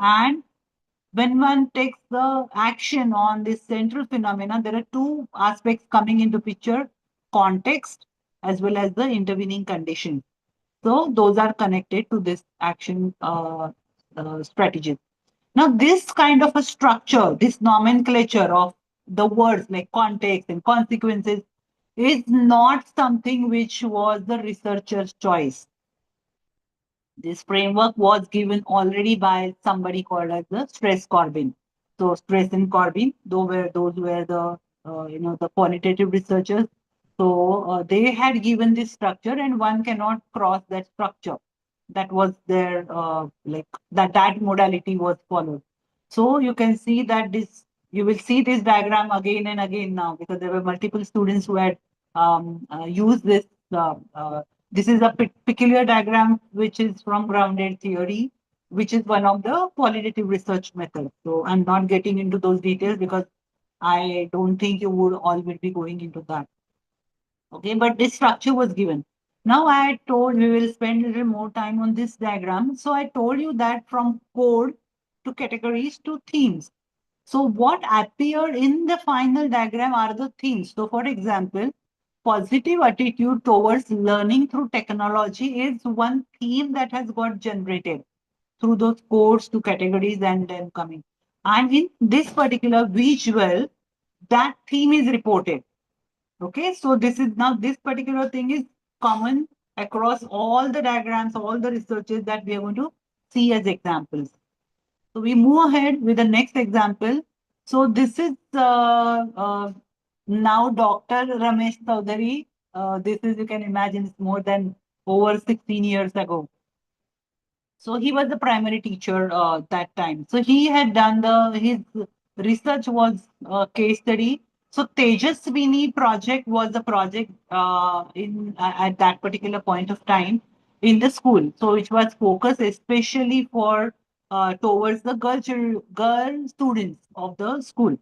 And when one takes the action on this central phenomena, there are two aspects coming into picture: context as well as the intervening condition. So those are connected to this action strategy. Now, this kind of a structure, this nomenclature of the words like context and consequences is not something which was the researcher's choice. This framework was given already by somebody called as the Stress Corbin. So Stress and Corbin, those were the the qualitative researchers. So they had given this structure, and one cannot cross that structure. That was their like that modality was followed. So you can see that this you will see this diagram again and again now, because there were multiple students who had used this. This is a peculiar diagram which is from grounded theory, which is one of the qualitative research methods. So I'm not getting into those details because I don't think you would all will be going into that. Okay, but this structure was given. Now I told we will spend a little more time on this diagram. So I told you that from code to categories to themes. So what appeared in the final diagram are the themes. So for example, positive attitude towards learning through technology is one theme that has got generated through those codes to categories and then coming. And in this particular visual, that theme is reported. Okay, so this is now this particular thing is common across all the diagrams, all the researches that we are going to see as examples. So we move ahead with the next example. So this is now Dr. Ramesh Chaudhary. This is, you can imagine, it's more than over 16 years ago. So he was the primary teacher that time. So he had done his research was a case study. So Tejaswini project was the project in at that particular point of time in the school. So which was focused especially for towards the girl students of the school.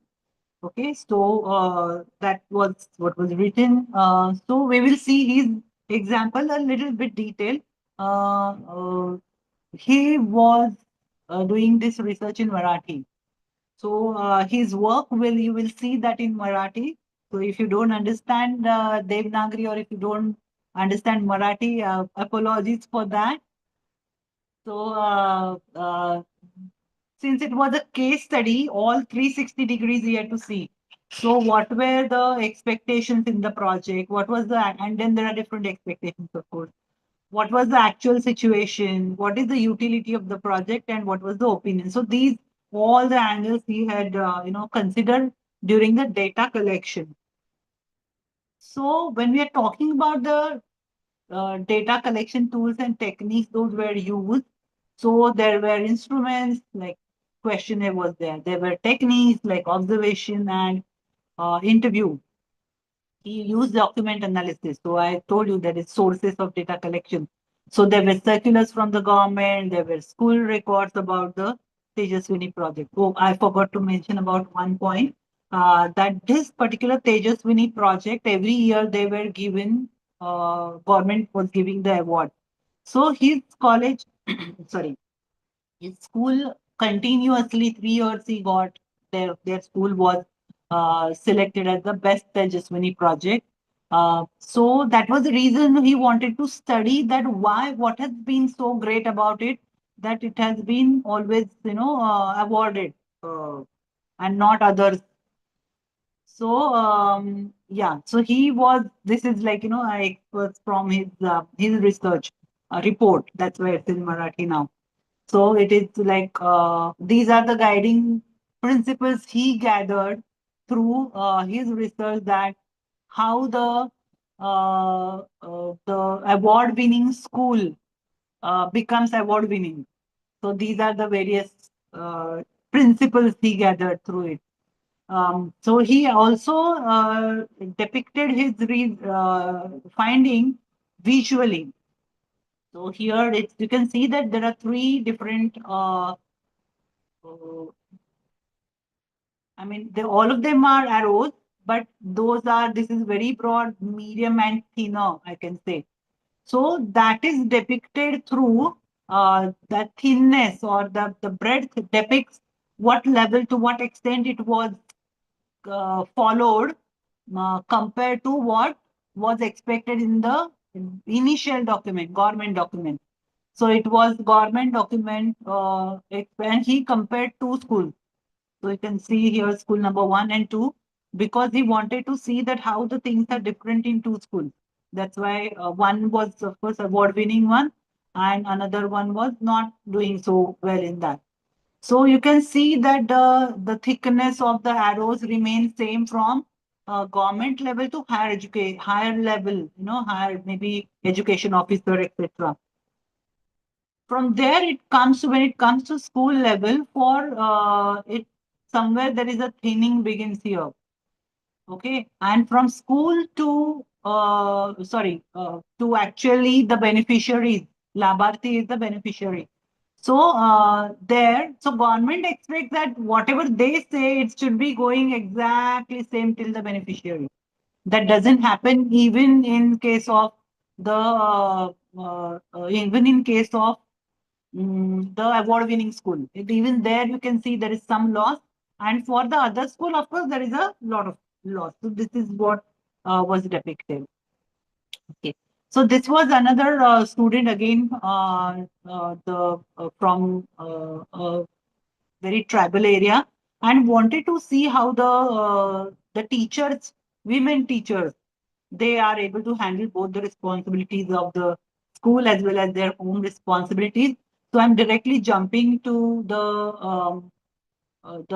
Okay, so that was what was written. So we will see his example a little bit detailed. He was doing this research in Marathi. So his work will you will see that in Marathi. So if you don't understand Devanagari, or if you don't understand Marathi, apologies for that. So since it was a case study, all 360 degrees we had to see. So what were the expectations in the project? What was the and then there are different expectations, of course. What was the actual situation? What is the utility of the project, and what was the opinion? So these all the angles he had considered during the data collection. So when we are talking about the data collection tools and techniques, those were used. So there were instruments like questionnaire was there. There were techniques like observation and interview. He used document analysis. So I told you that it's sources of data collection. So there were circulars from the government, there were school records about the Tejaswini project. Oh, I forgot to mention about one point. That this particular Tejaswini project, every year they were given, government was giving the award. So his college, sorry, his school continuously 3 years he got their school was selected as the best Tejaswini project. So that was the reason he wanted to study that why what has been so great about it that it has been always awarded and not others. So yeah, so he was. This is like I was from his research report. That's why it's in Marathi now. So it is like these are the guiding principles he gathered through his research, that how the award-winning school becomes award-winning. So these are the various principles he gathered through it. So he also depicted his finding visually. So here you can see that there are three different uh, I mean, all of them are arrows, but this is very broad, medium, and thinner, I can say. So that is depicted through the thinness, or the breadth depicts what level, to what extent it was followed compared to what was expected in the initial document, government document. So it was government document, and he compared two schools. So you can see here school number 1 and 2, because he wanted to see that how the things are different in two schools. That's why one was, of course, award winning one, and another one was not doing so well in that. So you can see that the thickness of the arrows remain same from government level to higher level, higher maybe education officer, etc. From there, it comes to when it comes to school level for it somewhere there is a thinning begins here. Okay, and from school to to actually the beneficiaries, Labharthi is the beneficiary. So so government expects that whatever they say, it should be going exactly same till the beneficiary. That doesn't happen even in case of even in case of the award-winning school. Even there, you can see there is some loss, and for the other school, of course, there is a lot of loss. So this is what was depicted. Okay. So this was another student again, the from a very tribal area, and wanted to see how the teachers, women teachers, they are able to handle both the responsibilities of the school as well as their home responsibilities. So I'm directly jumping to the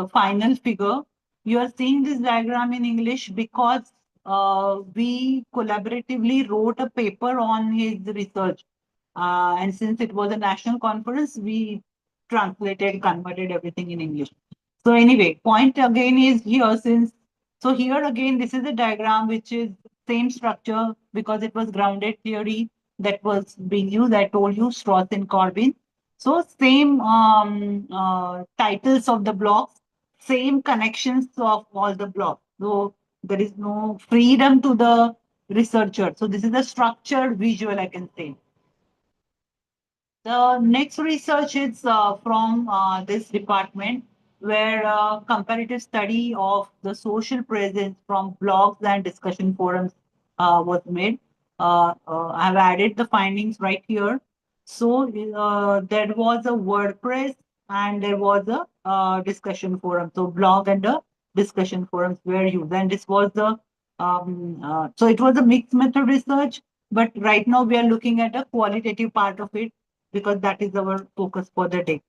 final figure. You are seeing this diagram in English because we collaboratively wrote a paper on his research. And since it was a national conference, we translated, converted everything in English. So anyway, point again is here since, so here again, this is a diagram which is same structure because it was grounded theory that was being used. I told you Strauss and Corbin. So same titles of the blocks, same connections of all the blocks. So there is no freedom to the researcher. So this is a structured visual, I can say. The next research is from this department, where comparative study of the social presence from blogs and discussion forums was made. I have added the findings right here. So there was a WordPress and there was a discussion forum. So blog and the discussion forums were used, and this was the so it was a mixed method research. But right now we are looking at a qualitative part of it because that is our focus for the day.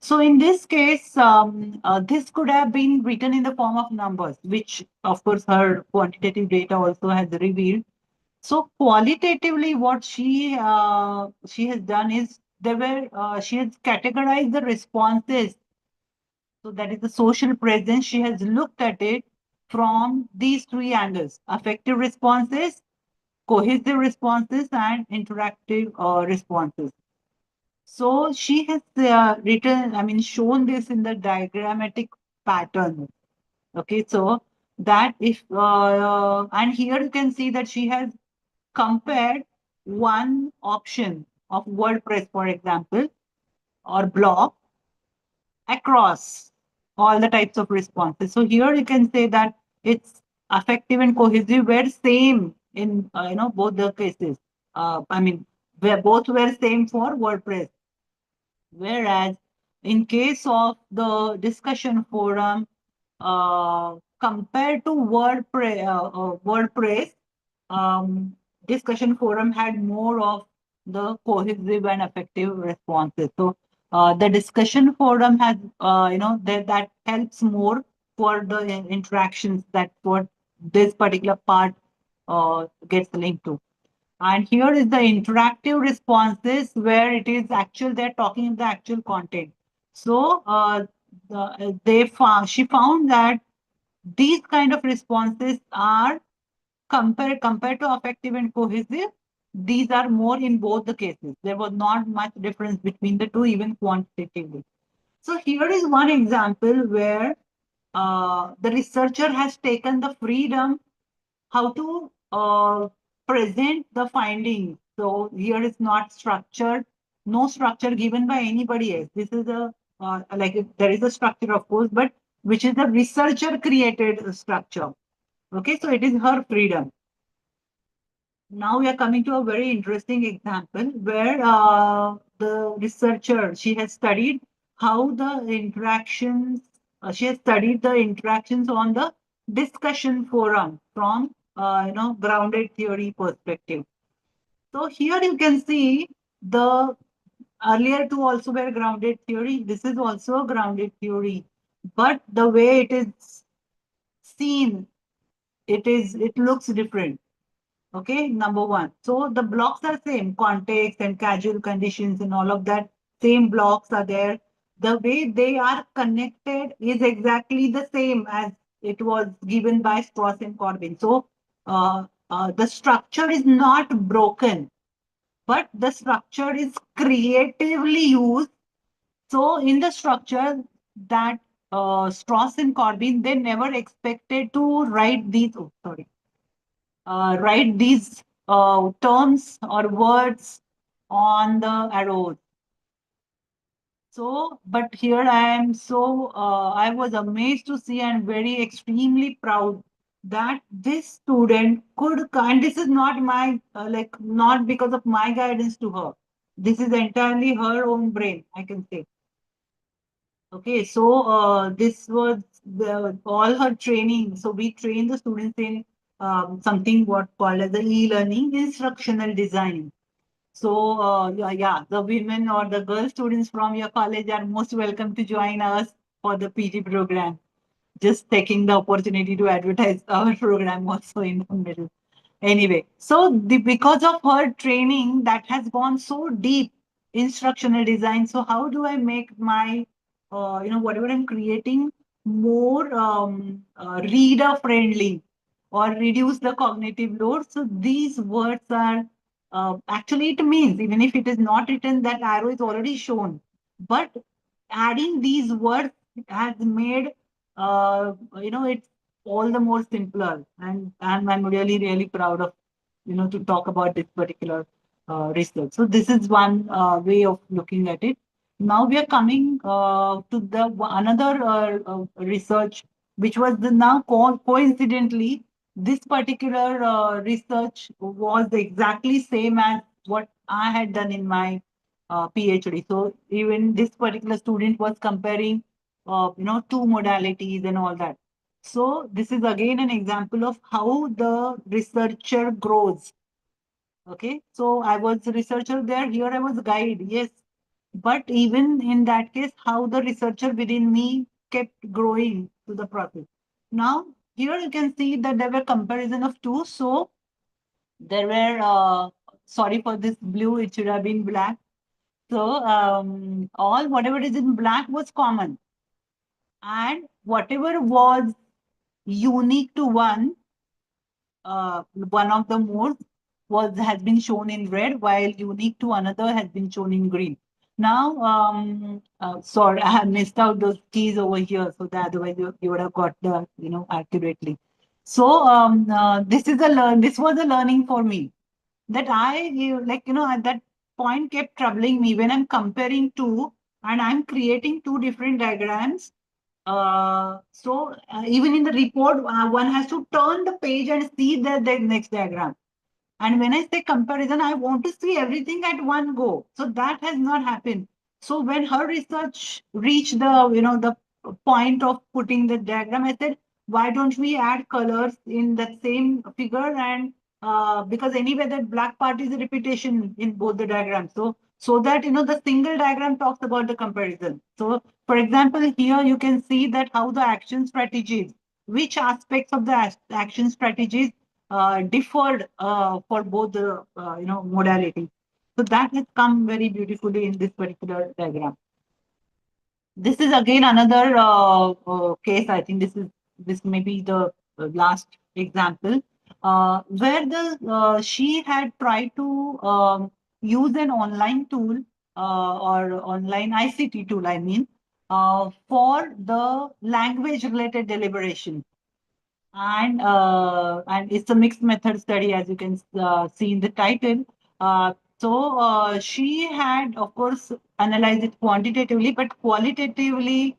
So in this case, this could have been written in the form of numbers, which of course her quantitative data also has revealed. So qualitatively, what she has done is she has categorized the responses. So that is the social presence. She has looked at it from these three angles: affective responses, cohesive responses, and interactive responses. So she has shown this in the diagrammatic pattern. Okay, so that if, and here you can see that she has compared one option of WordPress, for example, or blog across all the types of responses. So here you can say that it's affective and cohesive were same in, both the cases. Where both were same for WordPress. Whereas in case of the discussion forum, compared to WordPress, discussion forum had more of the cohesive and effective responses. So the discussion forum has, that helps more for the interactions. That's what this particular part gets linked to. And here is the interactive responses where it is actual, they're talking the actual content. So she found that these kind of responses are compared to affective and cohesive. These are more in both the cases. There was not much difference between the two, even quantitatively. So here is one example where the researcher has taken the freedom how to present the findings. So here is not structured, no structure given by anybody else. This is a there is a structure, of course, but which is the researcher created structure. Okay, so it is her freedom. Now we are coming to a very interesting example where the researcher, she has studied how the interactions, she has studied the interactions on the discussion forum from grounded theory perspective. So here you can see the earlier two also were grounded theory. This is also a grounded theory, but the way it is seen, it looks different. Okay, number one. So the blocks are same, context and casual conditions and all of that. Same blocks are there. The way they are connected is exactly the same as it was given by Strauss and Corbin. So the structure is not broken, but the structure is creatively used. So in the structure that Strauss and Corbin, they never expected to write these. Oh, sorry, write these terms or words on the arrows. So, but here I am so, I was amazed to see and very extremely proud that this student could, and this is not my, like, not because of my guidance to her. This is entirely her own brain, I can say. Okay, so this was all her training. So we train the students in something what called as the e-learning instructional design. So yeah, the women or the girl students from your college are most welcome to join us for the PG program. Just taking the opportunity to advertise our program also in the middle. Anyway, so because of her training that has gone so deep, instructional design. So how do I make my, whatever I'm creating more reader friendly or reduce the cognitive load? So these words are actually it means even if it is not written, that arrow is already shown, but adding these words has made it's all the more simpler, and I'm really really proud of to talk about this particular research. So this is one way of looking at it. Now we are coming to the another research, which was the now coincidentally this particular research was exactly same as what I had done in my PhD. So even this particular student was comparing, two modalities and all that. So this is again an example of how the researcher grows. Okay, so I was a researcher there, here I was a guide, yes. But even in that case, how the researcher within me kept growing to the process. Now, here you can see that there were comparison of two. So there were, sorry for this blue, it should have been black. So all whatever is in black was common, and whatever was unique to one of the modes was has been shown in red, while unique to another has been shown in green. Now, sorry, I have missed out those keys over here, so that otherwise you would have got the accurately. So this is a learn. This was a learning for me that at that point kept troubling me when I'm comparing two and I'm creating two different diagrams. Even in the report, one has to turn the page and see the next diagram. And when I say comparison, I want to see everything at one go. So that has not happened. So when her research reached the point of putting the diagram, I said, why don't we add colors in that same figure? And because anyway, that black part is a repetition in both the diagrams. So that the single diagram talks about the comparison. So for example, here you can see that how the action strategies, which aspects of the action strategies differed for both the modality. So that has come very beautifully in this particular diagram. This is again another case. I think this may be the last example where the she had tried to use an online tool or online ICT tool. I mean, for the language related deliberation, and it's a mixed method study, as you can see in the title. She had, of course, analyzed it quantitatively, but qualitatively,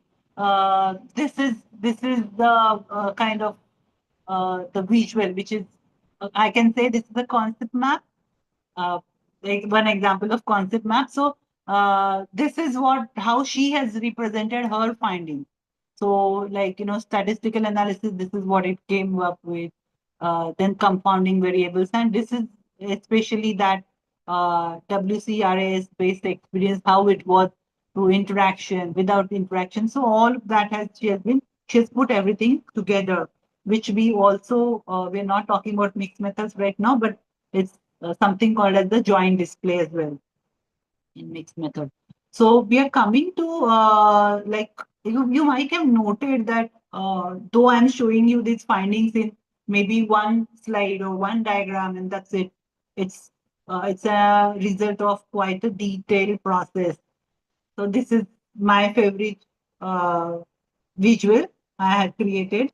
this is the kind of the visual, which is I can say this is a concept map, uh, like one example of concept map. So this is what how she has represented her findings. So like statistical analysis, this is what it came up with. Then compounding variables, and this is especially that WCRS based experience, how it was through interaction, without interaction. So all of that has she has put everything together, which we also we're not talking about mixed methods right now, but it's something called as the joint display as well in mixed method. So we are coming to like you might have noted that though I'm showing you these findings in maybe one slide or one diagram and that's it, it's a result of quite a detailed process. So this is my favorite uh, visual I have created.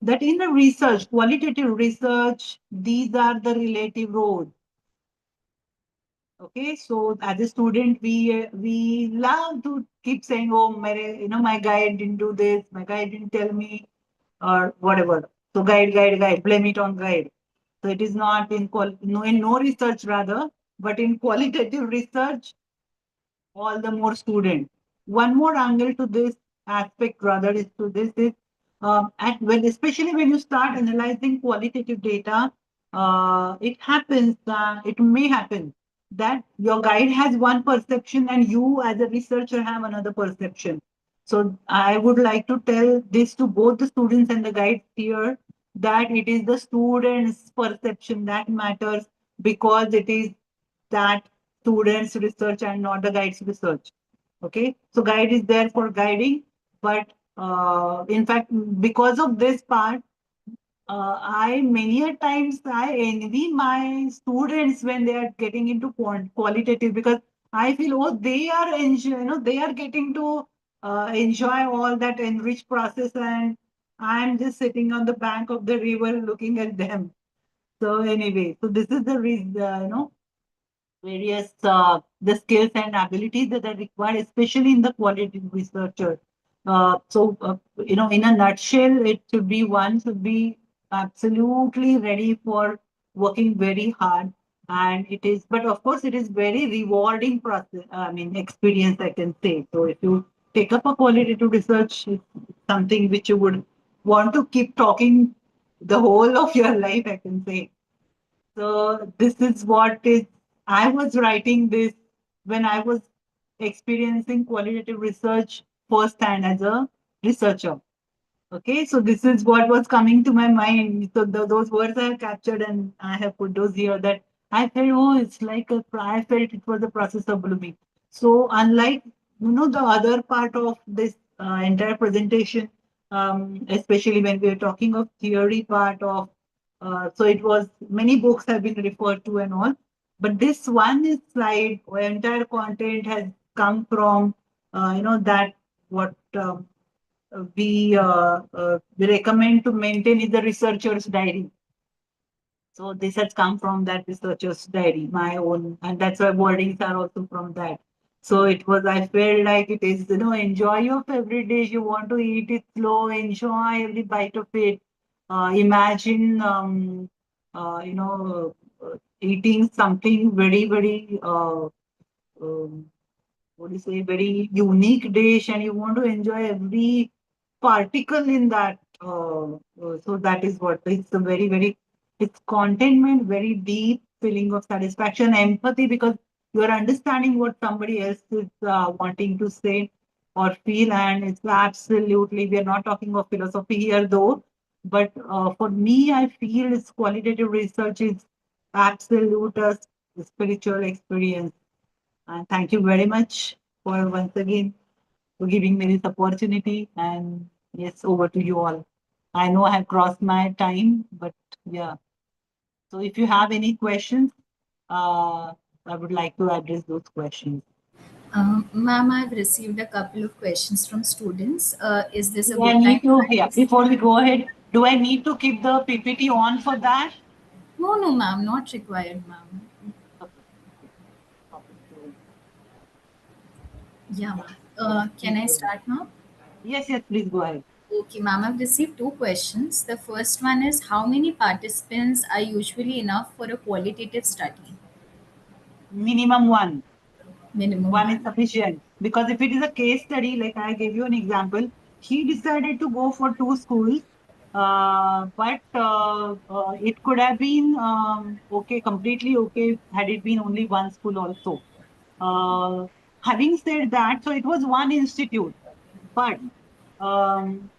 That in the research, qualitative research, these are the relative roles. Okay, so as a student, we love to keep saying, "Oh, my guide didn't do this. My guide didn't tell me, or whatever." So guide. Blame it on guide. So it is not in no research rather, but in qualitative research, all the more student. One more angle to this aspect rather is to this is at when especially when you start analyzing qualitative data, it happens that it may happen that your guide has one perception and you as a researcher have another perception. So I would like to tell this to both the students and the guides here that it is the student's perception that matters because it is that students research and not the guides research. Okay, so guide is there for guiding, but in fact, because of this part, I many a times I envy my students when they are getting into qualitative because I feel oh they are they are getting to enjoy all that enriched process and I'm just sitting on the bank of the river looking at them. So anyway, so this is the reason various the skills and abilities that are required, especially in the quality researcher. In a nutshell, it should be one should be absolutely ready for working very hard, and it is. But of course, it is very rewarding process. I mean, experience I can say. So if you take up a qualitative research, it's something which you would want to keep talking the whole of your life. I can say so this is what is I was writing this when I was experiencing qualitative research firsthand as a researcher. Okay, so this is what was coming to my mind. So those words I have captured and I have put those here that I felt, oh, it's like I felt it was a process of blooming. So unlike, the other part of this entire presentation, especially when we are talking of theory part of, so it was many books have been referred to and all, but this one is slide where entire content has come from, that what we recommend to maintain is the researcher's diary. So this has come from that researcher's diary, my own, and that's why wordings are also from that. So it was, I felt like it is, enjoy your favorite dish. You want to eat it slow, enjoy every bite of it. Imagine, eating something very, very what do you say, very unique dish and you want to enjoy every particle in that. So that is what it's a very, very, it's contentment, very deep feeling of satisfaction, empathy, because you're understanding what somebody else is wanting to say or feel. And it's absolutely, we are not talking of philosophy here though, but for me, I feel it's qualitative research is absolute spiritual experience and thank you very much for once again for giving me this opportunity. And yes, over to you all. I know I have crossed my time, but yeah. So if you have any questions, I would like to address those questions. Ma'am, I've received a couple of questions from students. Is this a Do I good time need to, to yeah, address? before we go ahead, do I need to keep the PPT on for that? No, no, ma'am, not required, ma'am. Okay. Okay. Yeah, Yeah. ma'am. Yes, Can please I go ahead. start now? Yes, please go ahead. Okay, ma'am, I've received two questions. The first one is how many participants are usually enough for a qualitative study? Minimum one. Minimum One is one. sufficient because if it is a case study, like I gave you an example, he decided to go for two schools. But it could have been okay, completely okay, had it been only one school also. Uh, Having said that, so it was one institute, but um,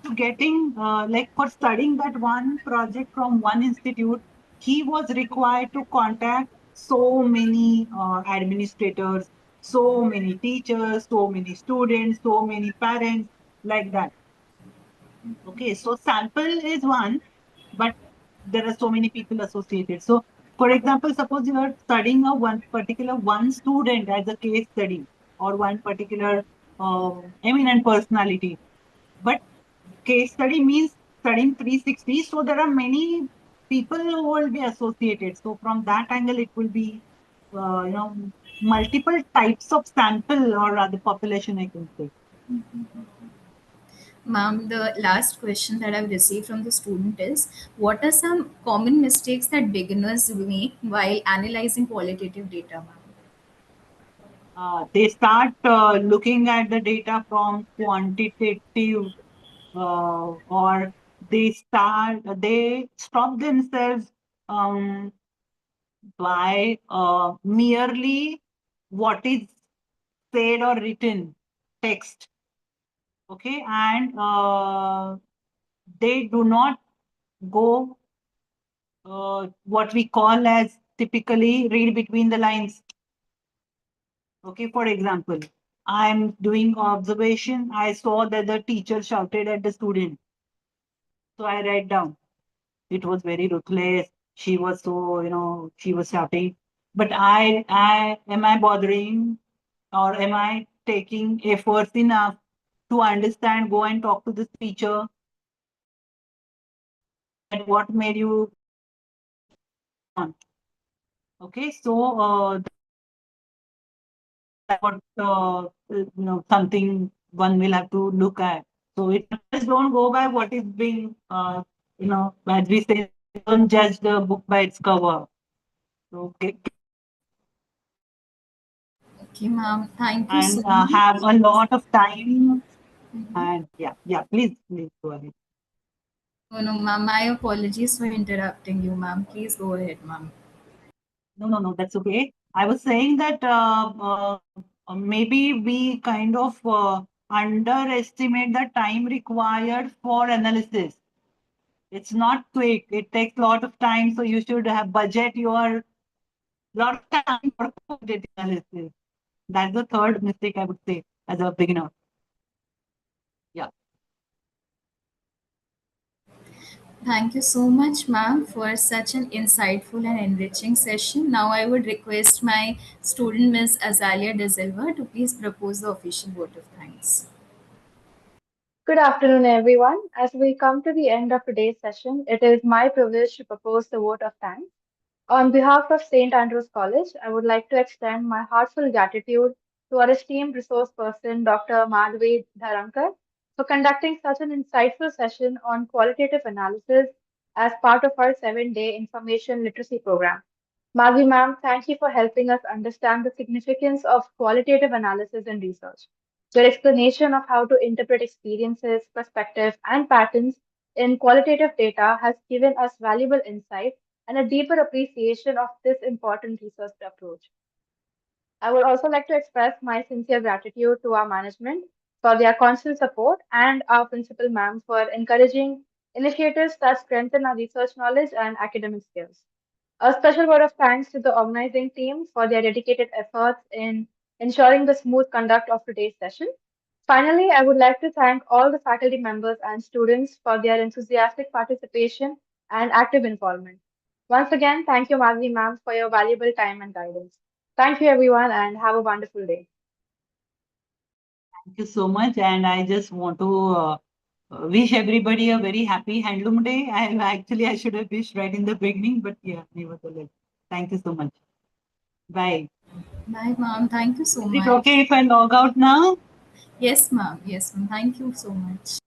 to getting like for studying that one project from one institute, he was required to contact so many administrators, so many teachers, so many students, so many parents, like that. Okay, so sample is one, but there are so many people associated. So, for example, suppose you are studying a one particular one student as a case study or one particular eminent personality, but case study means studying 360. So there are many people who will be associated. So from that angle, it will be multiple types of sample or rather population, I can say. Ma'am, the last question that I've received from the student is, what are some common mistakes that beginners make while analyzing qualitative data, ma'am? They start looking at the data from quantitative or they stop themselves um, by merely what is said or written text. Okay, and they do not go what we call as typically read between the lines. Okay, for example, I'm doing observation. I saw that the teacher shouted at the student. So I write down. It was very ruthless. She was so, she was shouting. But am I bothering or am I taking efforts enough to understand, go and talk to this teacher that what made you on? Okay, so what something one will have to look at. So it just don't go by what is being as we say, don't judge the book by its cover. So Okay, ma'am. Thank you and so much. have a lot of time and yeah, please go ahead. No, no, ma'am. My apologies for interrupting you, ma'am. Please go ahead, ma'am. No, that's okay. I was saying that maybe we kind of underestimate the time required for analysis. It's not quick. It takes a lot of time. So you should have budget your lot of time for quantitative analysis. That's the third mistake I would say as a beginner. Yeah. Thank you so much, ma'am, for such an insightful and enriching session. Now, I would request my student, Ms. Azalia De Silva, to please propose the official vote of thanks. Good afternoon, everyone. As we come to the end of today's session, it is my privilege to propose the vote of thanks. On behalf of St. Andrews College, I would like to extend my heartfelt gratitude to our esteemed resource person, Dr. Madhvi Dharankar, for conducting such an insightful session on qualitative analysis as part of our 7-day information literacy program. Madhvi ma'am, thank you for helping us understand the significance of qualitative analysis in research. Your explanation of how to interpret experiences, perspectives, and patterns in qualitative data has given us valuable insight and a deeper appreciation of this important research approach. I would also like to express my sincere gratitude to our management for their constant support and our principal ma'am for encouraging initiatives that strengthen our research knowledge and academic skills. A special word of thanks to the organizing team for their dedicated efforts in ensuring the smooth conduct of today's session. Finally, I would like to thank all the faculty members and students for their enthusiastic participation and active involvement. Once again, thank you, Madhvi ma'am, for your valuable time and guidance. Thank you, everyone, and have a wonderful day. Thank you so much. And I just want to wish everybody a very happy Handloom Day. I should have wished right in the beginning, but yeah, nevertheless. Thank you so much. Bye. Bye, ma'am. Thank you so Is it much. okay if I log out now? Yes, ma'am. Yes, ma'am. Thank you so much.